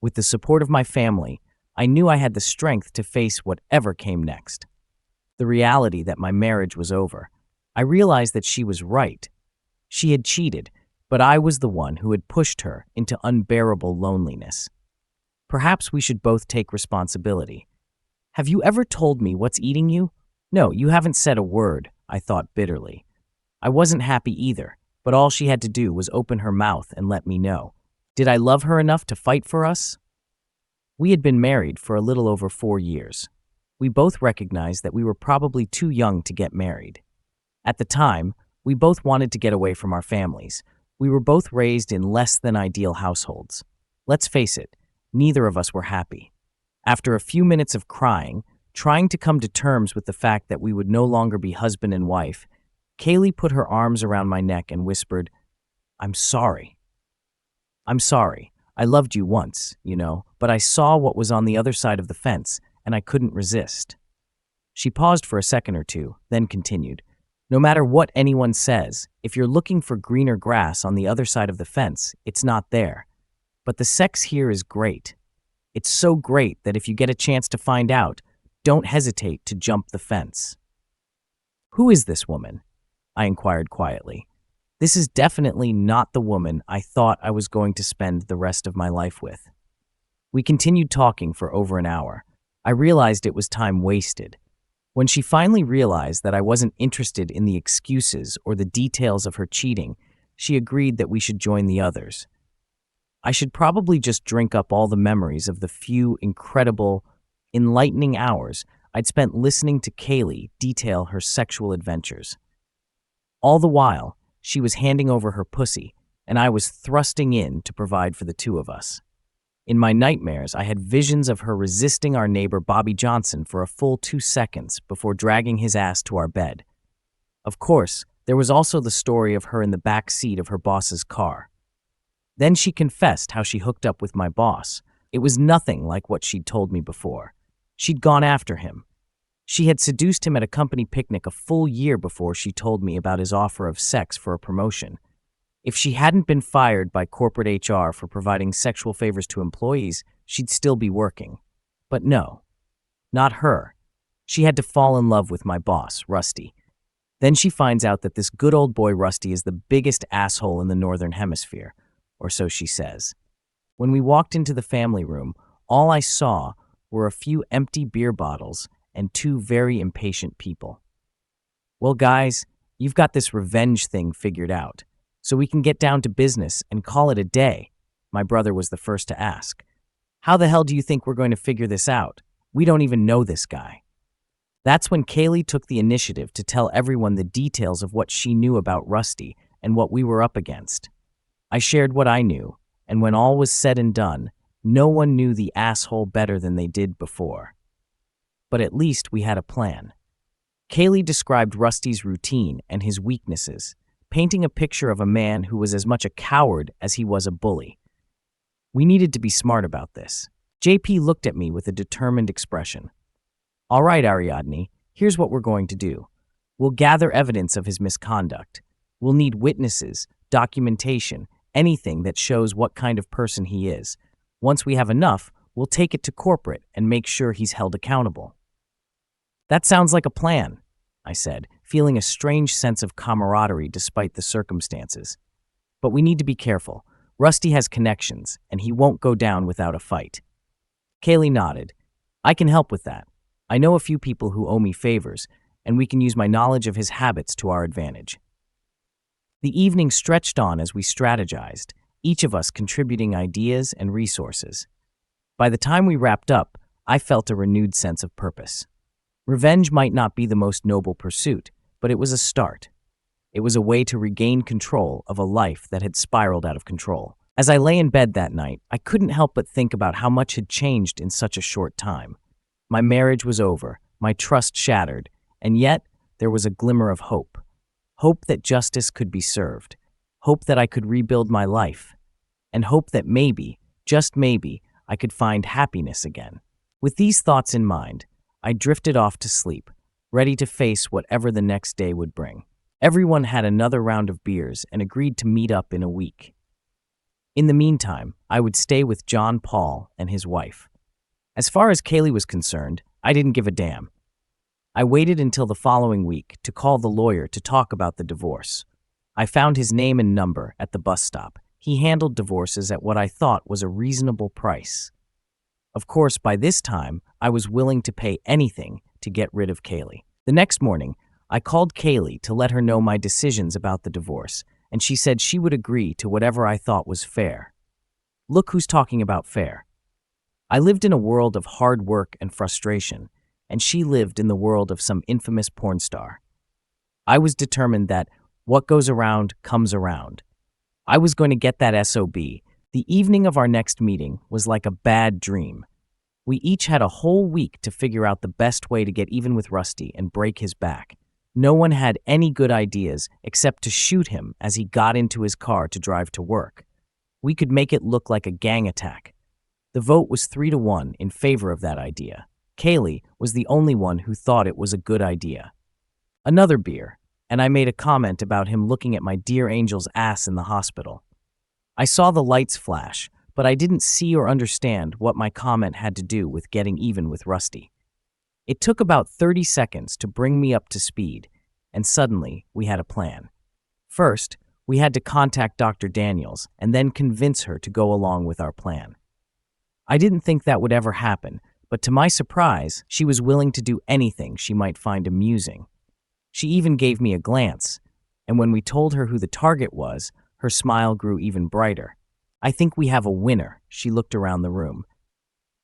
With the support of my family, I knew I had the strength to face whatever came next. The reality that my marriage was over. I realized that she was right. She had cheated, but I was the one who had pushed her into unbearable loneliness. Perhaps we should both take responsibility. Have you ever told me what's eating you? No, you haven't said a word, I thought bitterly. I wasn't happy either, but all she had to do was open her mouth and let me know. Did I love her enough to fight for us? We had been married for a little over 4 years. We both recognized that we were probably too young to get married. At the time, we both wanted to get away from our families. We were both raised in less than ideal households. Let's face it, neither of us were happy. After a few minutes of crying, trying to come to terms with the fact that we would no longer be husband and wife, Kaylee put her arms around my neck and whispered, I'm sorry. I'm sorry. I loved you once, but I saw what was on the other side of the fence, and I couldn't resist. She paused for a second or two, then continued, no matter what anyone says, if you're looking for greener grass on the other side of the fence, it's not there. But the sex here is great. It's so great that if you get a chance to find out, don't hesitate to jump the fence. Who is this woman? I inquired quietly. This is definitely not the woman I thought I was going to spend the rest of my life with. We continued talking for over an hour. I realized it was time wasted. When she finally realized that I wasn't interested in the excuses or the details of her cheating, she agreed that we should join the others. I should probably just drink up all the memories of the few incredible, enlightening hours I'd spent listening to Kaylee detail her sexual adventures. All the while, she was handing over her pussy, and I was thrusting in to provide for the two of us. In my nightmares, I had visions of her resisting our neighbor Bobby Johnson for a full 2 seconds before dragging his ass to our bed. Of course, there was also the story of her in the back seat of her boss's car. Then she confessed how she hooked up with my boss. It was nothing like what she'd told me before. She'd gone after him. She had seduced him at a company picnic a full year before she told me about his offer of sex for a promotion. If she hadn't been fired by corporate HR for providing sexual favors to employees, she'd still be working. But no, not her. She had to fall in love with my boss, Rusty. Then she finds out that this good old boy Rusty is the biggest asshole in the Northern Hemisphere, or so she says. When we walked into the family room, all I saw were a few empty beer bottles and 2 very impatient people. Well, guys, you've got this revenge thing figured out, so we can get down to business and call it a day, my brother was the first to ask. How the hell do you think we're going to figure this out? We don't even know this guy. That's when Kaylee took the initiative to tell everyone the details of what she knew about Rusty and what we were up against. I shared what I knew, and when all was said and done, no one knew the asshole better than they did before. But at least we had a plan. Kaylee described Rusty's routine and his weaknesses, painting a picture of a man who was as much a coward as he was a bully. We needed to be smart about this. JP looked at me with a determined expression. All right, Ariadne, here's what we're going to do. We'll gather evidence of his misconduct. We'll need witnesses, documentation, anything that shows what kind of person he is. Once we have enough, we'll take it to corporate and make sure he's held accountable. That sounds like a plan, I said, feeling a strange sense of camaraderie despite the circumstances. But we need to be careful. Rusty has connections, and he won't go down without a fight. Kaylee nodded. I can help with that. I know a few people who owe me favors, and we can use my knowledge of his habits to our advantage. The evening stretched on as we strategized, each of us contributing ideas and resources. By the time we wrapped up, I felt a renewed sense of purpose. Revenge might not be the most noble pursuit, but it was a start. It was a way to regain control of a life that had spiraled out of control. As I lay in bed that night, I couldn't help but think about how much had changed in such a short time. My marriage was over, my trust shattered, and yet there was a glimmer of hope. Hope that justice could be served. Hope that I could rebuild my life. And hope that maybe, just maybe, I could find happiness again. With these thoughts in mind, I drifted off to sleep, ready to face whatever the next day would bring. Everyone had another round of beers and agreed to meet up in a week. In the meantime, I would stay with John Paul and his wife. As far as Kaylee was concerned, I didn't give a damn. I waited until the following week to call the lawyer to talk about the divorce. I found his name and number at the bus stop. He handled divorces at what I thought was a reasonable price. Of course, by this time, I was willing to pay anything to get rid of Kaylee. The next morning, I called Kaylee to let her know my decisions about the divorce, and she said she would agree to whatever I thought was fair. Look who's talking about fair. I lived in a world of hard work and frustration, and she lived in the world of some infamous porn star. I was determined that what goes around comes around. I was going to get that SOB. The evening of our next meeting was like a bad dream. We each had a whole week to figure out the best way to get even with Rusty and break his back. No one had any good ideas except to shoot him as he got into his car to drive to work. We could make it look like a gang attack. The vote was 3-1 in favor of that idea. Kaylee was the only one who thought it was a good idea. Another beer, and I made a comment about him looking at my dear angel's ass in the hospital. I saw the lights flash, but I didn't see or understand what my comment had to do with getting even with Rusty. It took about 30 seconds to bring me up to speed, and suddenly we had a plan. First, we had to contact Dr. Daniels and then convince her to go along with our plan. I didn't think that would ever happen, but to my surprise, she was willing to do anything she might find amusing. She even gave me a glance, and when we told her who the target was, her smile grew even brighter. I think we have a winner, she looked around the room.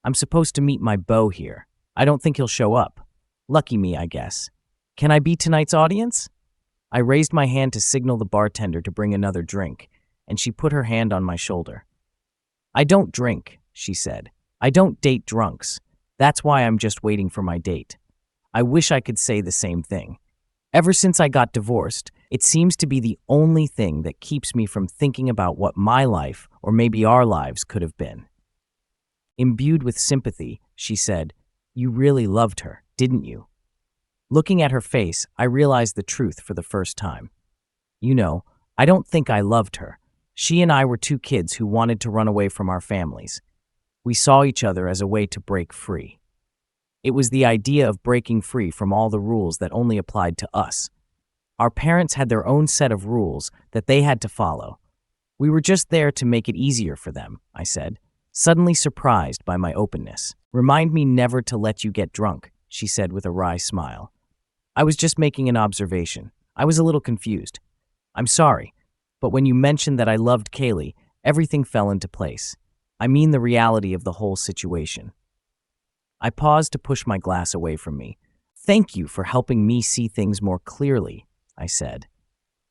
I'm supposed to meet my beau here. I don't think he'll show up. Lucky me, I guess. Can I be tonight's audience? I raised my hand to signal the bartender to bring another drink, and she put her hand on my shoulder. I don't drink, she said. I don't date drunks. That's why I'm just waiting for my date. I wish I could say the same thing. Ever since I got divorced, it seems to be the only thing that keeps me from thinking about what my life, or maybe our lives, could have been. Imbued with sympathy, she said, "You really loved her, didn't you?" Looking at her face, I realized the truth for the first time. You know, I don't think I loved her. She and I were two kids who wanted to run away from our families. We saw each other as a way to break free. It was the idea of breaking free from all the rules that only applied to us. Our parents had their own set of rules that they had to follow. We were just there to make it easier for them, I said, suddenly surprised by my openness. Remind me never to let you get drunk, she said with a wry smile. I was just making an observation. I was a little confused. I'm sorry, but when you mentioned that I loved Kaylee, everything fell into place. I mean the reality of the whole situation. I paused to push my glass away from me. Thank you for helping me see things more clearly, I said.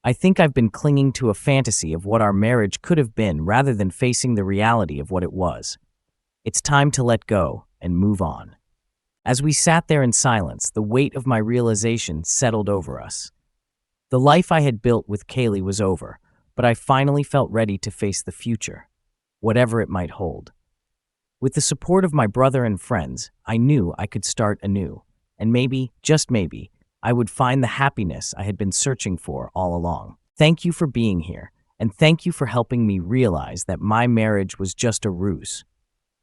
I think I've been clinging to a fantasy of what our marriage could have been rather than facing the reality of what it was. It's time to let go and move on. As we sat there in silence, the weight of my realization settled over us. The life I had built with Kaylee was over, but I finally felt ready to face the future, whatever it might hold. With the support of my brother and friends, I knew I could start anew, and maybe, just maybe, I would find the happiness I had been searching for all along. Thank you for being here, and thank you for helping me realize that my marriage was just a ruse.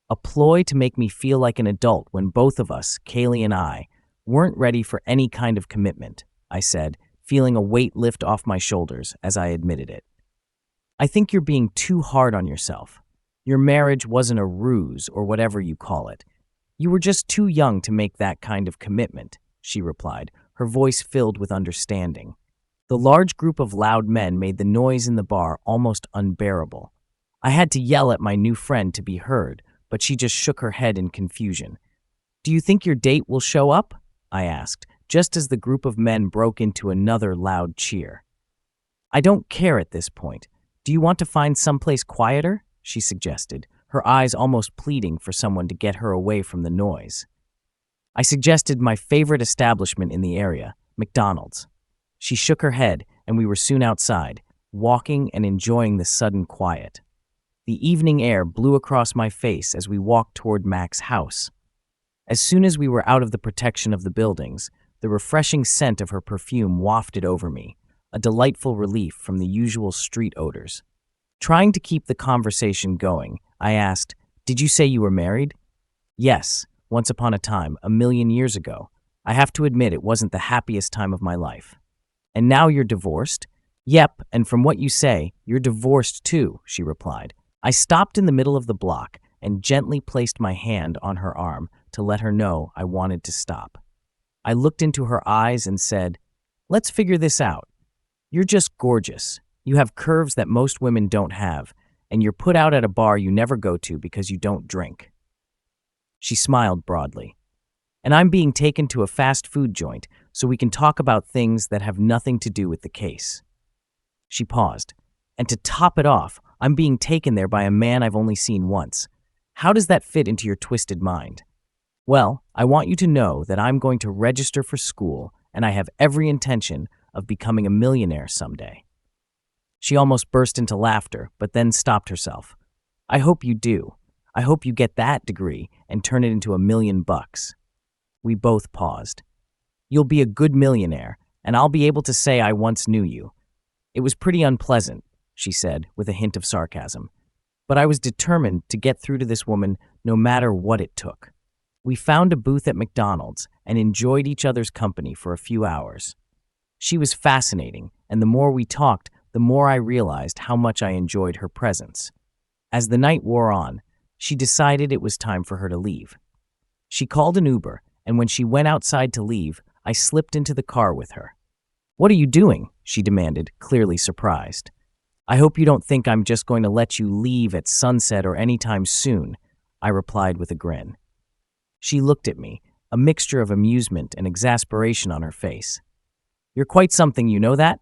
A ploy to make me feel like an adult when both of us, Kaylee and I, weren't ready for any kind of commitment, I said, feeling a weight lift off my shoulders as I admitted it. I think you're being too hard on yourself. Your marriage wasn't a ruse or whatever you call it. You were just too young to make that kind of commitment, she replied, her voice filled with understanding. The large group of loud men made the noise in the bar almost unbearable. I had to yell at my new friend to be heard, but she just shook her head in confusion. Do you think your date will show up? I asked, just as the group of men broke into another loud cheer. I don't care at this point. Do you want to find someplace quieter? She suggested, her eyes almost pleading for someone to get her away from the noise. I suggested my favorite establishment in the area, McDonald's. She shook her head, and we were soon outside, walking and enjoying the sudden quiet. The evening air blew across my face as we walked toward Mac's house. As soon as we were out of the protection of the buildings, the refreshing scent of her perfume wafted over me, a delightful relief from the usual street odors. Trying to keep the conversation going, I asked, "Did you say you were married?" "Yes, once upon a time, 1,000,000 years ago. I have to admit it wasn't the happiest time of my life." "And now you're divorced?" "Yep, and from what you say, you're divorced too," she replied. I stopped in the middle of the block and gently placed my hand on her arm to let her know I wanted to stop. I looked into her eyes and said, "Let's figure this out. You're just gorgeous. You have curves that most women don't have, and you're put out at a bar you never go to because you don't drink." She smiled broadly. "And I'm being taken to a fast food joint so we can talk about things that have nothing to do with the case." She paused. "And to top it off, I'm being taken there by a man I've only seen once. How does that fit into your twisted mind?" "Well, I want you to know that I'm going to register for school, and I have every intention of becoming a millionaire someday." She almost burst into laughter, but then stopped herself. "I hope you do. I hope you get that degree and turn it into $1,000,000. We both paused. "You'll be a good millionaire, and I'll be able to say I once knew you. It was pretty unpleasant," she said, with a hint of sarcasm. "But I was determined to get through to this woman no matter what it took." We found a booth at McDonald's and enjoyed each other's company for a few hours. She was fascinating, and the more we talked, the more I realized how much I enjoyed her presence. As the night wore on, she decided it was time for her to leave. She called an Uber, and when she went outside to leave, I slipped into the car with her. "What are you doing?" she demanded, clearly surprised. "I hope you don't think I'm just going to let you leave at sunset or anytime soon," I replied with a grin. She looked at me, a mixture of amusement and exasperation on her face. "You're quite something, you know that?"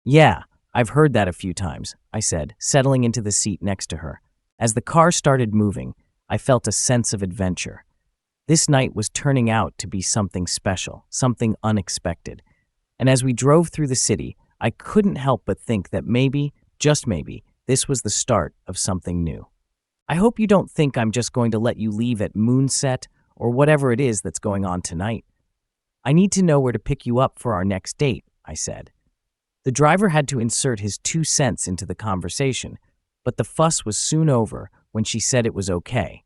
"Yeah, I've heard that a few times," I said, settling into the seat next to her. As the car started moving, I felt a sense of adventure. This night was turning out to be something special, something unexpected. And as we drove through the city, I couldn't help but think that maybe, just maybe, this was the start of something new. "I hope you don't think I'm just going to let you leave at moonset or whatever it is that's going on tonight. I need to know where to pick you up for our next date," I said. The driver had to insert his 2 cents into the conversation, but the fuss was soon over when she said it was okay.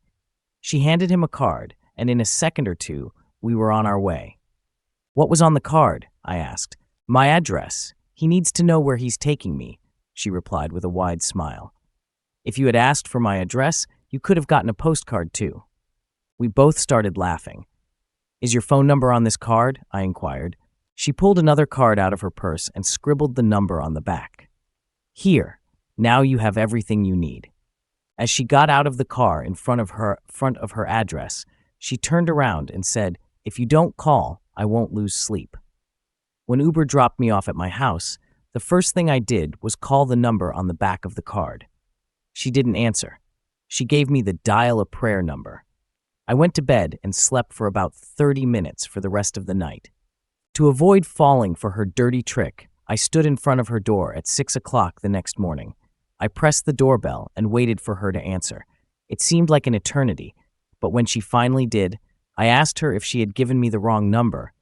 She handed him a card, and in a second or two, we were on our way. "What was on the card?" I asked. "My address. He needs to know where he's taking me," she replied with a wide smile. "If you had asked for my address, you could have gotten a postcard too." We both started laughing. "Is your phone number on this card?" I inquired. She pulled another card out of her purse and scribbled the number on the back. "Here, now you have everything you need." As she got out of the car in front of her address, She turned around and said, "If you don't call, I won't lose sleep." When Uber dropped me off at my house, the first thing I did was call the number on the back of the card. She didn't answer. She gave me the dial a prayer number. I went to bed and slept for about 30 minutes for the rest of the night. To avoid falling for her dirty trick, I stood in front of her door at 6 o'clock the next morning. I pressed the doorbell and waited for her to answer. It seemed like an eternity, but when she finally did, I asked her if she had given me the wrong number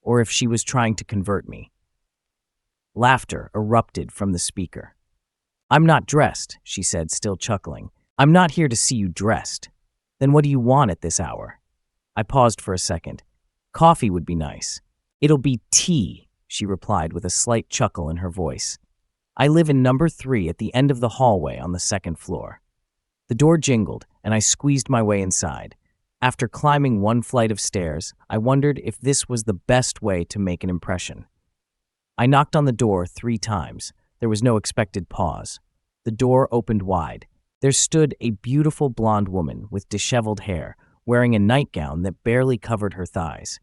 or if she was trying to convert me. Laughter erupted from the speaker. "I'm not dressed," she said, still chuckling. "I'm not here to see you dressed." "Then what do you want at this hour?" I paused for a second. "Coffee would be nice." "It'll be tea," she replied with a slight chuckle in her voice. "I live in number 3 at the end of the hallway on the 2nd floor." The door jingled, and I squeezed my way inside. After climbing one flight of stairs, I wondered if this was the best way to make an impression. I knocked on the door 3 times. There was no expected pause. The door opened wide. There stood a beautiful blonde woman with disheveled hair, wearing a nightgown that barely covered her thighs.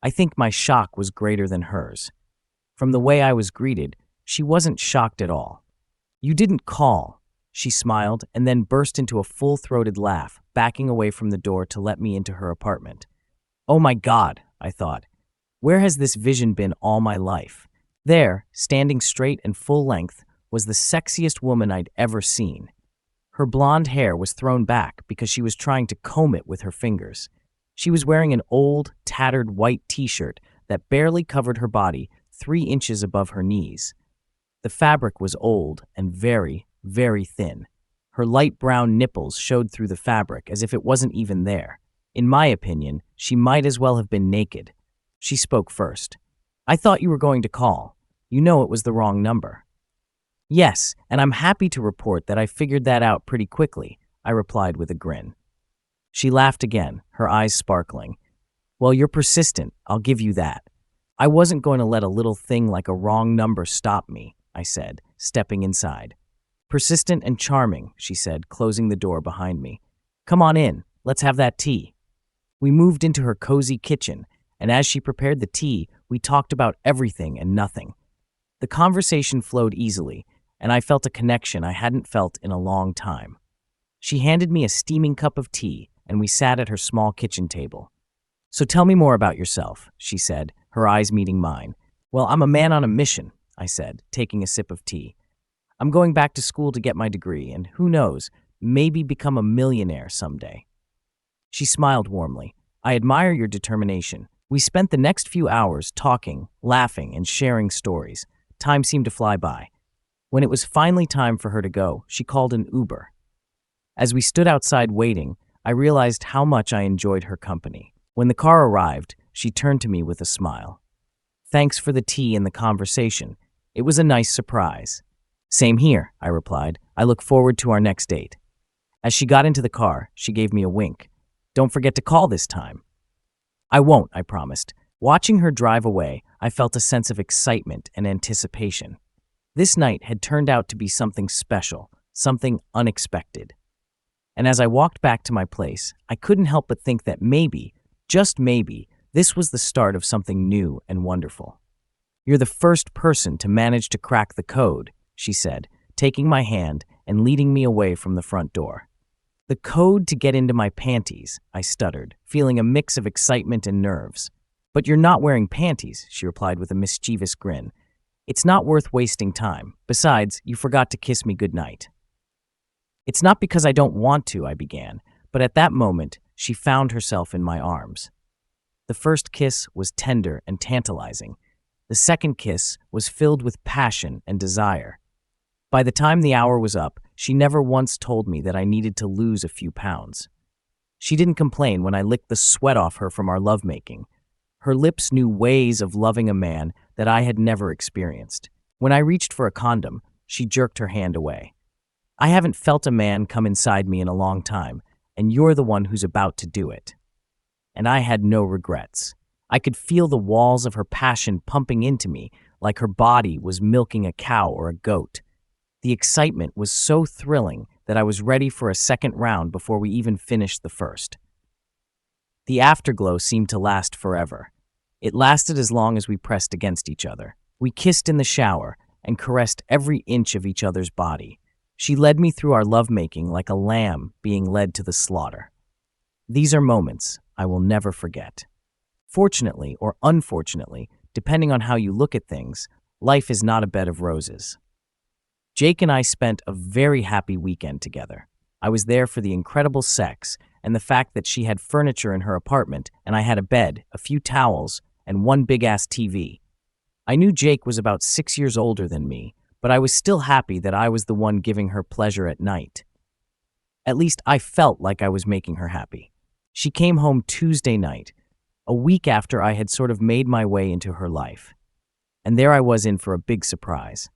I think my shock was greater than hers. From the way I was greeted, she wasn't shocked at all. "You didn't call," she smiled and then burst into a full-throated laugh, backing away from the door to let me into her apartment. "Oh my God," I thought. "Where has this vision been all my life?" There, standing straight and full length, was the sexiest woman I'd ever seen. Her blonde hair was thrown back because she was trying to comb it with her fingers. She was wearing an old, tattered white t-shirt that barely covered her body 3 inches above her knees. The fabric was old and very, very thin. Her light brown nipples showed through the fabric as if it wasn't even there. In my opinion, she might as well have been naked. She spoke first. "I thought you were going to call. You know it was the wrong number." "Yes, and I'm happy to report that I figured that out pretty quickly," I replied with a grin. She laughed again, her eyes sparkling. "Well, you're persistent, I'll give you that. I wasn't going to let a little thing like a wrong number stop me," I said, stepping inside. "Persistent and charming," she said, closing the door behind me. "Come on in, let's have that tea." We moved into her cozy kitchen, and as she prepared the tea, we talked about everything and nothing. The conversation flowed easily, and I felt a connection I hadn't felt in a long time. She handed me a steaming cup of tea, and we sat at her small kitchen table. "So tell me more about yourself," she said, her eyes meeting mine. "Well, I'm a man on a mission," I said, taking a sip of tea. "I'm going back to school to get my degree, and who knows, maybe become a millionaire someday." She smiled warmly. "I admire your determination." We spent the next few hours talking, laughing, and sharing stories. Time seemed to fly by. When it was finally time for her to go, she called an Uber. As we stood outside waiting, I realized how much I enjoyed her company. When the car arrived, she turned to me with a smile. "Thanks for the tea and the conversation. It was a nice surprise." "Same here," I replied. "I look forward to our next date." As she got into the car, she gave me a wink. "Don't forget to call this time." "I won't," I promised. Watching her drive away, I felt a sense of excitement and anticipation. This night had turned out to be something special, something unexpected. And as I walked back to my place, I couldn't help but think that maybe, just maybe, this was the start of something new and wonderful. "You're the first person to manage to crack the code," she said, taking my hand and leading me away from the front door. "The code to get into my panties," I stuttered, feeling a mix of excitement and nerves. "But you're not wearing panties," she replied with a mischievous grin. "It's not worth wasting time. Besides, you forgot to kiss me goodnight." "It's not because I don't want to," I began, but at that moment, she found herself in my arms. The first kiss was tender and tantalizing. The second kiss was filled with passion and desire. By the time the hour was up, she never once told me that I needed to lose a few pounds. She didn't complain when I licked the sweat off her from our lovemaking. Her lips knew ways of loving a man that I had never experienced. When I reached for a condom, she jerked her hand away. "I haven't felt a man come inside me in a long time, and you're the one who's about to do it." And I had no regrets. I could feel the walls of her passion pumping into me like her body was milking a cow or a goat. The excitement was so thrilling that I was ready for a second round before we even finished the first. The afterglow seemed to last forever. It lasted as long as we pressed against each other. We kissed in the shower and caressed every inch of each other's body. She led me through our lovemaking like a lamb being led to the slaughter. These are moments I will never forget. Fortunately or unfortunately, depending on how you look at things, life is not a bed of roses. Jake and I spent a very happy weekend together. I was there for the incredible sex and the fact that she had furniture in her apartment and I had a bed, a few towels, and one big-ass TV. I knew Jake was about 6 years older than me, but I was still happy that I was the one giving her pleasure at night. At least I felt like I was making her happy. She came home Tuesday night, a week after I had sort of made my way into her life. And there I was in for a big surprise.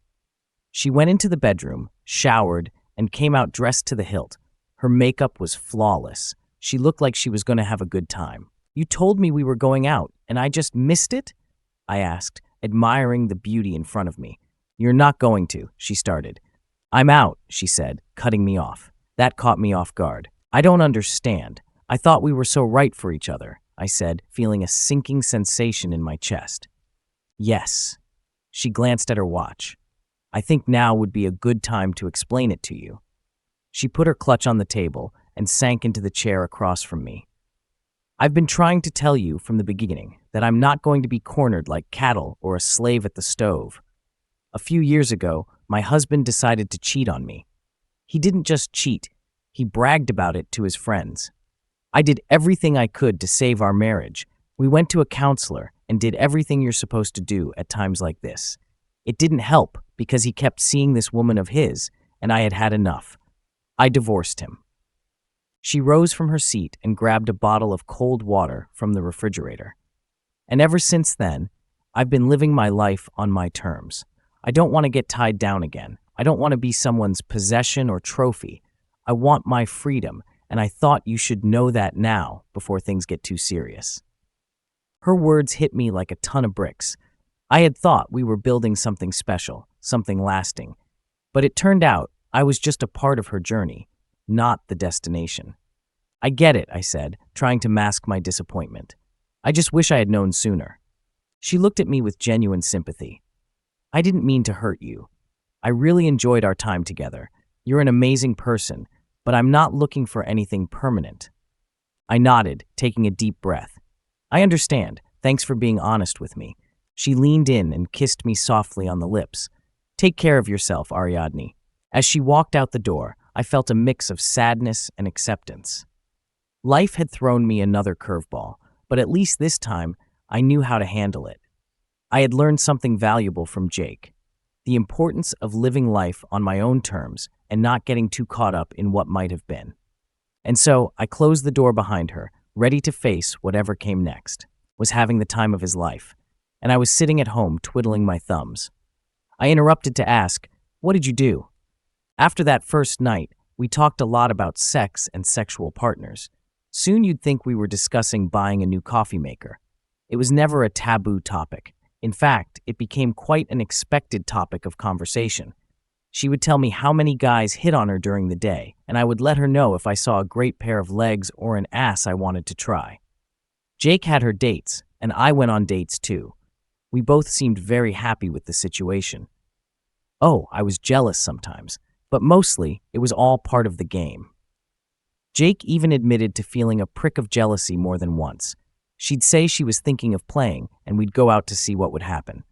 She went into the bedroom, showered, and came out dressed to the hilt. Her makeup was flawless. She looked like she was going to have a good time. "You told me we were going out, and I just missed it?" I asked, admiring the beauty in front of me. "You're not going to," she started. "I'm out," she said, cutting me off. That caught me off guard. "I don't understand. I thought we were so right for each other," I said, feeling a sinking sensation in my chest. "Yes." She glanced at her watch. "I think now would be a good time to explain it to you." She put her clutch on the table and sank into the chair across from me. "I've been trying to tell you from the beginning that I'm not going to be cornered like cattle or a slave at the stove. A few years ago, my husband decided to cheat on me. He didn't just cheat, he bragged about it to his friends. I did everything I could to save our marriage. We went to a counselor and did everything you're supposed to do at times like this. It didn't help because he kept seeing this woman of his, and I had had enough. I divorced him." She rose from her seat and grabbed a bottle of cold water from the refrigerator. "And ever since then, I've been living my life on my terms. I don't want to get tied down again. I don't want to be someone's possession or trophy. I want my freedom, and I thought you should know that now before things get too serious." Her words hit me like a ton of bricks. I had thought we were building something special, something lasting. But it turned out I was just a part of her journey, not the destination. "I get it," I said, trying to mask my disappointment. "I just wish I had known sooner." She looked at me with genuine sympathy. "I didn't mean to hurt you. I really enjoyed our time together. You're an amazing person, but I'm not looking for anything permanent." I nodded, taking a deep breath. "I understand. Thanks for being honest with me." She leaned in and kissed me softly on the lips. "Take care of yourself, Ariadne." As she walked out the door, I felt a mix of sadness and acceptance. Life had thrown me another curveball, but at least this time, I knew how to handle it. I had learned something valuable from Jake: the importance of living life on my own terms and not getting too caught up in what might have been. And so, I closed the door behind her, ready to face whatever came next. Was having the time of his life, and I was sitting at home twiddling my thumbs. I interrupted to ask, "What did you do?" After that first night, we talked a lot about sex and sexual partners. Soon you'd think we were discussing buying a new coffee maker. It was never a taboo topic. In fact, it became quite an expected topic of conversation. She would tell me how many guys hit on her during the day, and I would let her know if I saw a great pair of legs or an ass I wanted to try. Jake had her dates, and I went on dates too. We both seemed very happy with the situation. Oh, I was jealous sometimes, but mostly it was all part of the game. Jake even admitted to feeling a prick of jealousy more than once. She'd say she was thinking of playing, and we'd go out to see what would happen.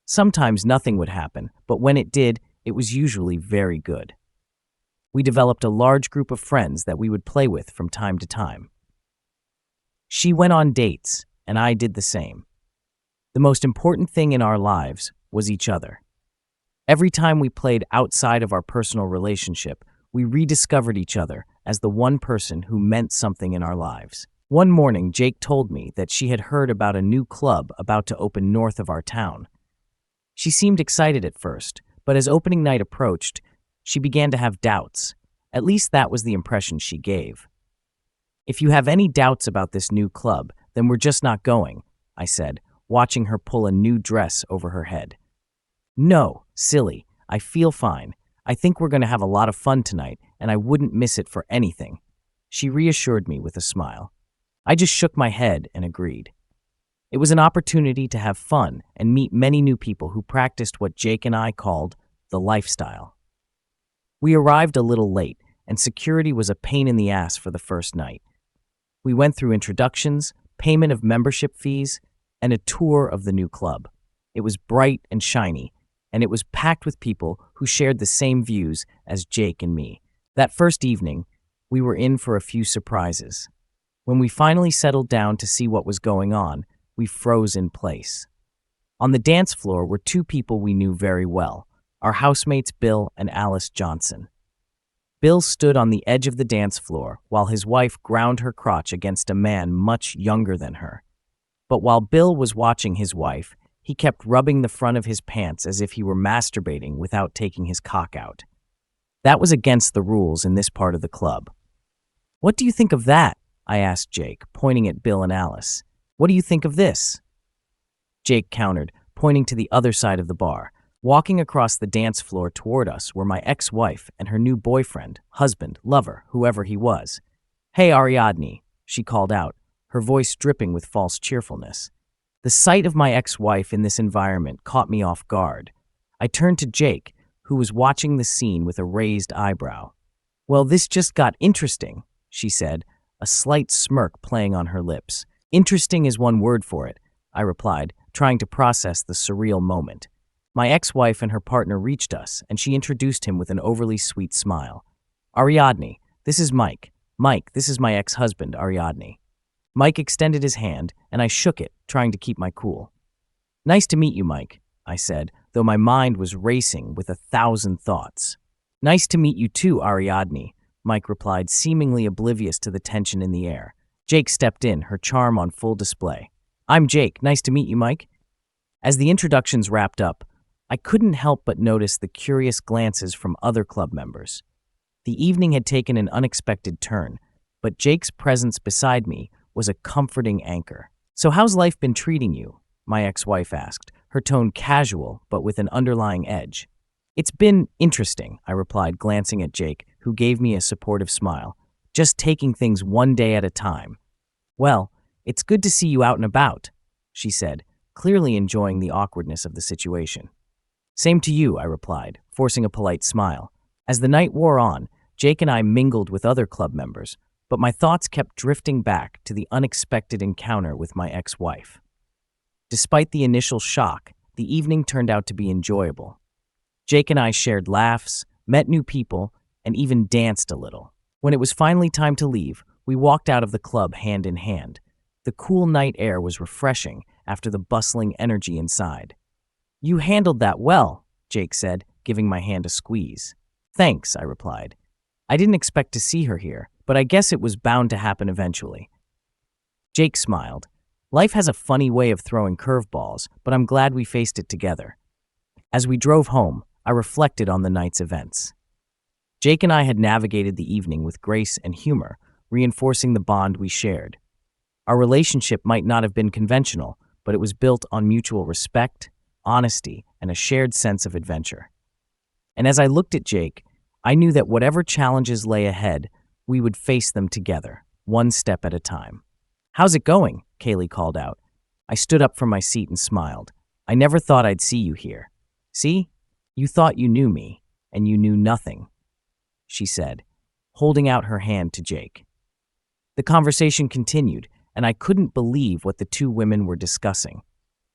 Sometimes nothing would happen, but when it did, it was usually very good. We developed a large group of friends that we would play with from time to time. She went on dates, and I did the same. The most important thing in our lives was each other. Every time we played outside of our personal relationship, we rediscovered each other as the one person who meant something in our lives. One morning, Jake told me that she had heard about a new club about to open north of our town. She seemed excited at first, but as opening night approached, she began to have doubts. At least that was the impression she gave. "If you have any doubts about this new club, then we're just not going," I said, watching her pull a new dress over her head. "No, silly, I feel fine. I think we're going to have a lot of fun tonight, and I wouldn't miss it for anything," she reassured me with a smile. I just shook my head and agreed. It was an opportunity to have fun and meet many new people who practiced what Jake and I called the lifestyle. We arrived a little late, and security was a pain in the ass for the first night. We went through introductions, payment of membership fees, and a tour of the new club. It was bright and shiny, and it was packed with people who shared the same views as Jake and me. That first evening, we were in for a few surprises. When we finally settled down to see what was going on, we froze in place. On the dance floor were two people we knew very well, our housemates Bill and Alice Johnson. Bill stood on the edge of the dance floor while his wife ground her crotch against a man much younger than her. But while Bill was watching his wife, he kept rubbing the front of his pants as if he were masturbating without taking his cock out. That was against the rules in this part of the club. "What do you think of that?" I asked Jake, pointing at Bill and Alice. "What do you think of this?" Jake countered, pointing to the other side of the bar. Walking across the dance floor toward us were my ex-wife and her new boyfriend, husband, lover, whoever he was. "Hey, Ariadne," she called out, her voice dripping with false cheerfulness. The sight of my ex-wife in this environment caught me off guard. I turned to Jake, who was watching the scene with a raised eyebrow. "Well, this just got interesting," she said, a slight smirk playing on her lips. "Interesting is one word for it," I replied, trying to process the surreal moment. My ex-wife and her partner reached us, and she introduced him with an overly sweet smile. "Ariadne, this is Mike. Mike, this is my ex-husband, Ariadne." Mike extended his hand, and I shook it, trying to keep my cool. "Nice to meet you, Mike," I said, though my mind was racing with 1,000 thoughts. "Nice to meet you too, Ariadne," Mike replied, seemingly oblivious to the tension in the air. Jake stepped in, her charm on full display. "I'm Jake. Nice to meet you, Mike." As the introductions wrapped up, I couldn't help but notice the curious glances from other club members. The evening had taken an unexpected turn, but Jake's presence beside me was a comforting anchor. "So how's life been treating you?" my ex-wife asked, her tone casual but with an underlying edge. "It's been interesting," I replied, glancing at Jake, who gave me a supportive smile. "Just taking things one day at a time." "Well, it's good to see you out and about," she said, clearly enjoying the awkwardness of the situation. "Same to you," I replied, forcing a polite smile. As the night wore on, Jake and I mingled with other club members, but my thoughts kept drifting back to the unexpected encounter with my ex-wife. Despite the initial shock, the evening turned out to be enjoyable. Jake and I shared laughs, met new people, and even danced a little. When it was finally time to leave, we walked out of the club hand in hand. The cool night air was refreshing after the bustling energy inside. "You handled that well," Jake said, giving my hand a squeeze. "Thanks," I replied. I didn't expect to see her here, but I guess it was bound to happen eventually. Jake smiled. "Life has a funny way of throwing curveballs, but I'm glad we faced it together." As we drove home, I reflected on the night's events. Jake and I had navigated the evening with grace and humor, reinforcing the bond we shared. Our relationship might not have been conventional, but it was built on mutual respect, honesty, and a shared sense of adventure. And as I looked at Jake, I knew that whatever challenges lay ahead, we would face them together, one step at a time. "How's it going?" Kaylee called out. I stood up from my seat and smiled. "I never thought I'd see you here." "See? You thought you knew me, and you knew nothing," she said, holding out her hand to Jake. The conversation continued, and I couldn't believe what the two women were discussing.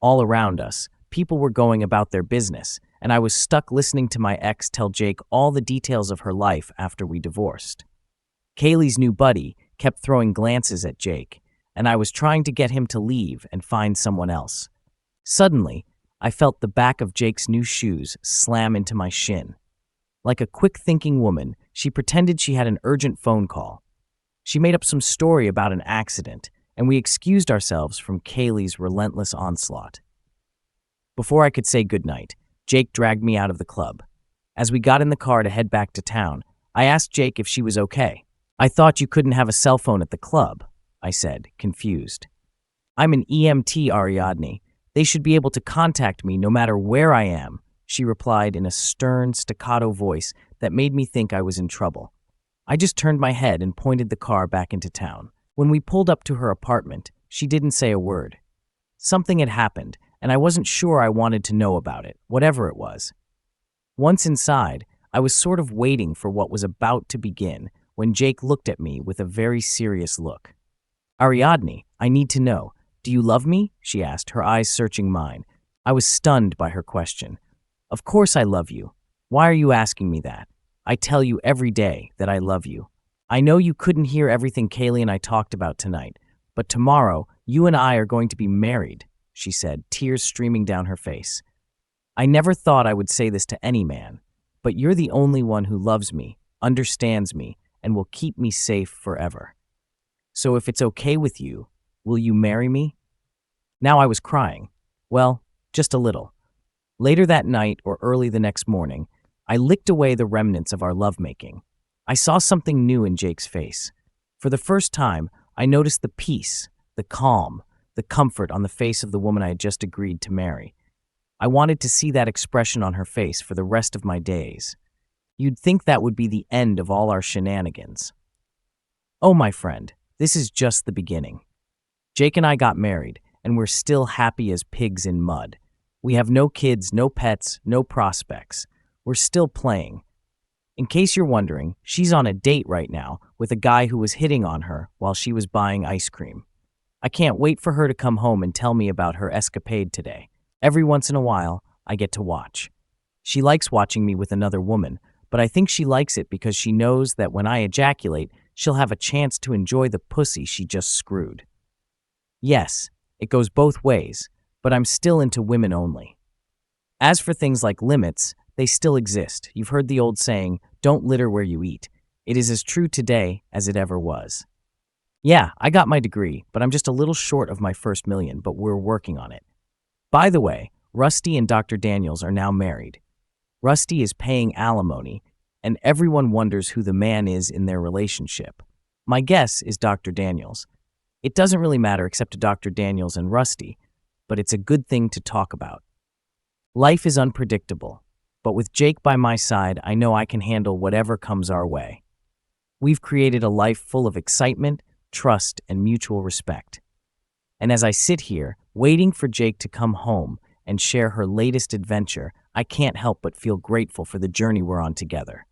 All around us, people were going about their business, and I was stuck listening to my ex tell Jake all the details of her life after we divorced. Kaylee's new buddy kept throwing glances at Jake, and I was trying to get him to leave and find someone else. Suddenly, I felt the back of Jake's new shoes slam into my shin. Like a quick-thinking woman, she pretended she had an urgent phone call. She made up some story about an accident, and we excused ourselves from Kaylee's relentless onslaught. Before I could say goodnight, Jake dragged me out of the club. As we got in the car to head back to town, I asked Jake if she was okay. "I thought you couldn't have a cell phone at the club," I said, confused. "I'm an EMT, Ariadne. They should be able to contact me no matter where I am," she replied in a stern, staccato voice that made me think I was in trouble. I just turned my head and pointed the car back into town. When we pulled up to her apartment, she didn't say a word. Something had happened, and I wasn't sure I wanted to know about it, whatever it was. Once inside, I was sort of waiting for what was about to begin when Jake looked at me with a very serious look. "Ariadne, I need to know, do you love me?" she asked, her eyes searching mine. I was stunned by her question. "Of course I love you. Why are you asking me that? I tell you every day that I love you. I know you couldn't hear everything Kaylee and I talked about tonight, but tomorrow you and I are going to be married," she said, tears streaming down her face. "I never thought I would say this to any man, but you're the only one who loves me, understands me, and will keep me safe forever. So if it's okay with you, will you marry me?" Now I was crying. Well, just a little. Later that night or early the next morning, I licked away the remnants of our lovemaking. I saw something new in Jake's face. For the first time, I noticed the peace, the calm, the comfort on the face of the woman I had just agreed to marry. I wanted to see that expression on her face for the rest of my days. You'd think that would be the end of all our shenanigans. Oh, my friend, this is just the beginning. Jake and I got married, and we're still happy as pigs in mud. We have no kids, no pets, no prospects. We're still playing. In case you're wondering, she's on a date right now with a guy who was hitting on her while she was buying ice cream. I can't wait for her to come home and tell me about her escapade today. Every once in a while, I get to watch. She likes watching me with another woman, but I think she likes it because she knows that when I ejaculate, she'll have a chance to enjoy the pussy she just screwed. Yes, it goes both ways, but I'm still into women only. As for things like limits, they still exist. You've heard the old saying, "Don't litter where you eat." It is as true today as it ever was. Yeah, I got my degree, but I'm just a little short of my first million, but we're working on it. By the way, Rusty and Dr. Daniels are now married. Rusty is paying alimony, and everyone wonders who the man is in their relationship. My guess is Dr. Daniels. It doesn't really matter except to Dr. Daniels and Rusty, but it's a good thing to talk about. Life is unpredictable, but with Jake by my side, I know I can handle whatever comes our way. We've created a life full of excitement, trust, and mutual respect. And as I sit here, waiting for Jake to come home and share her latest adventure, I can't help but feel grateful for the journey we're on together.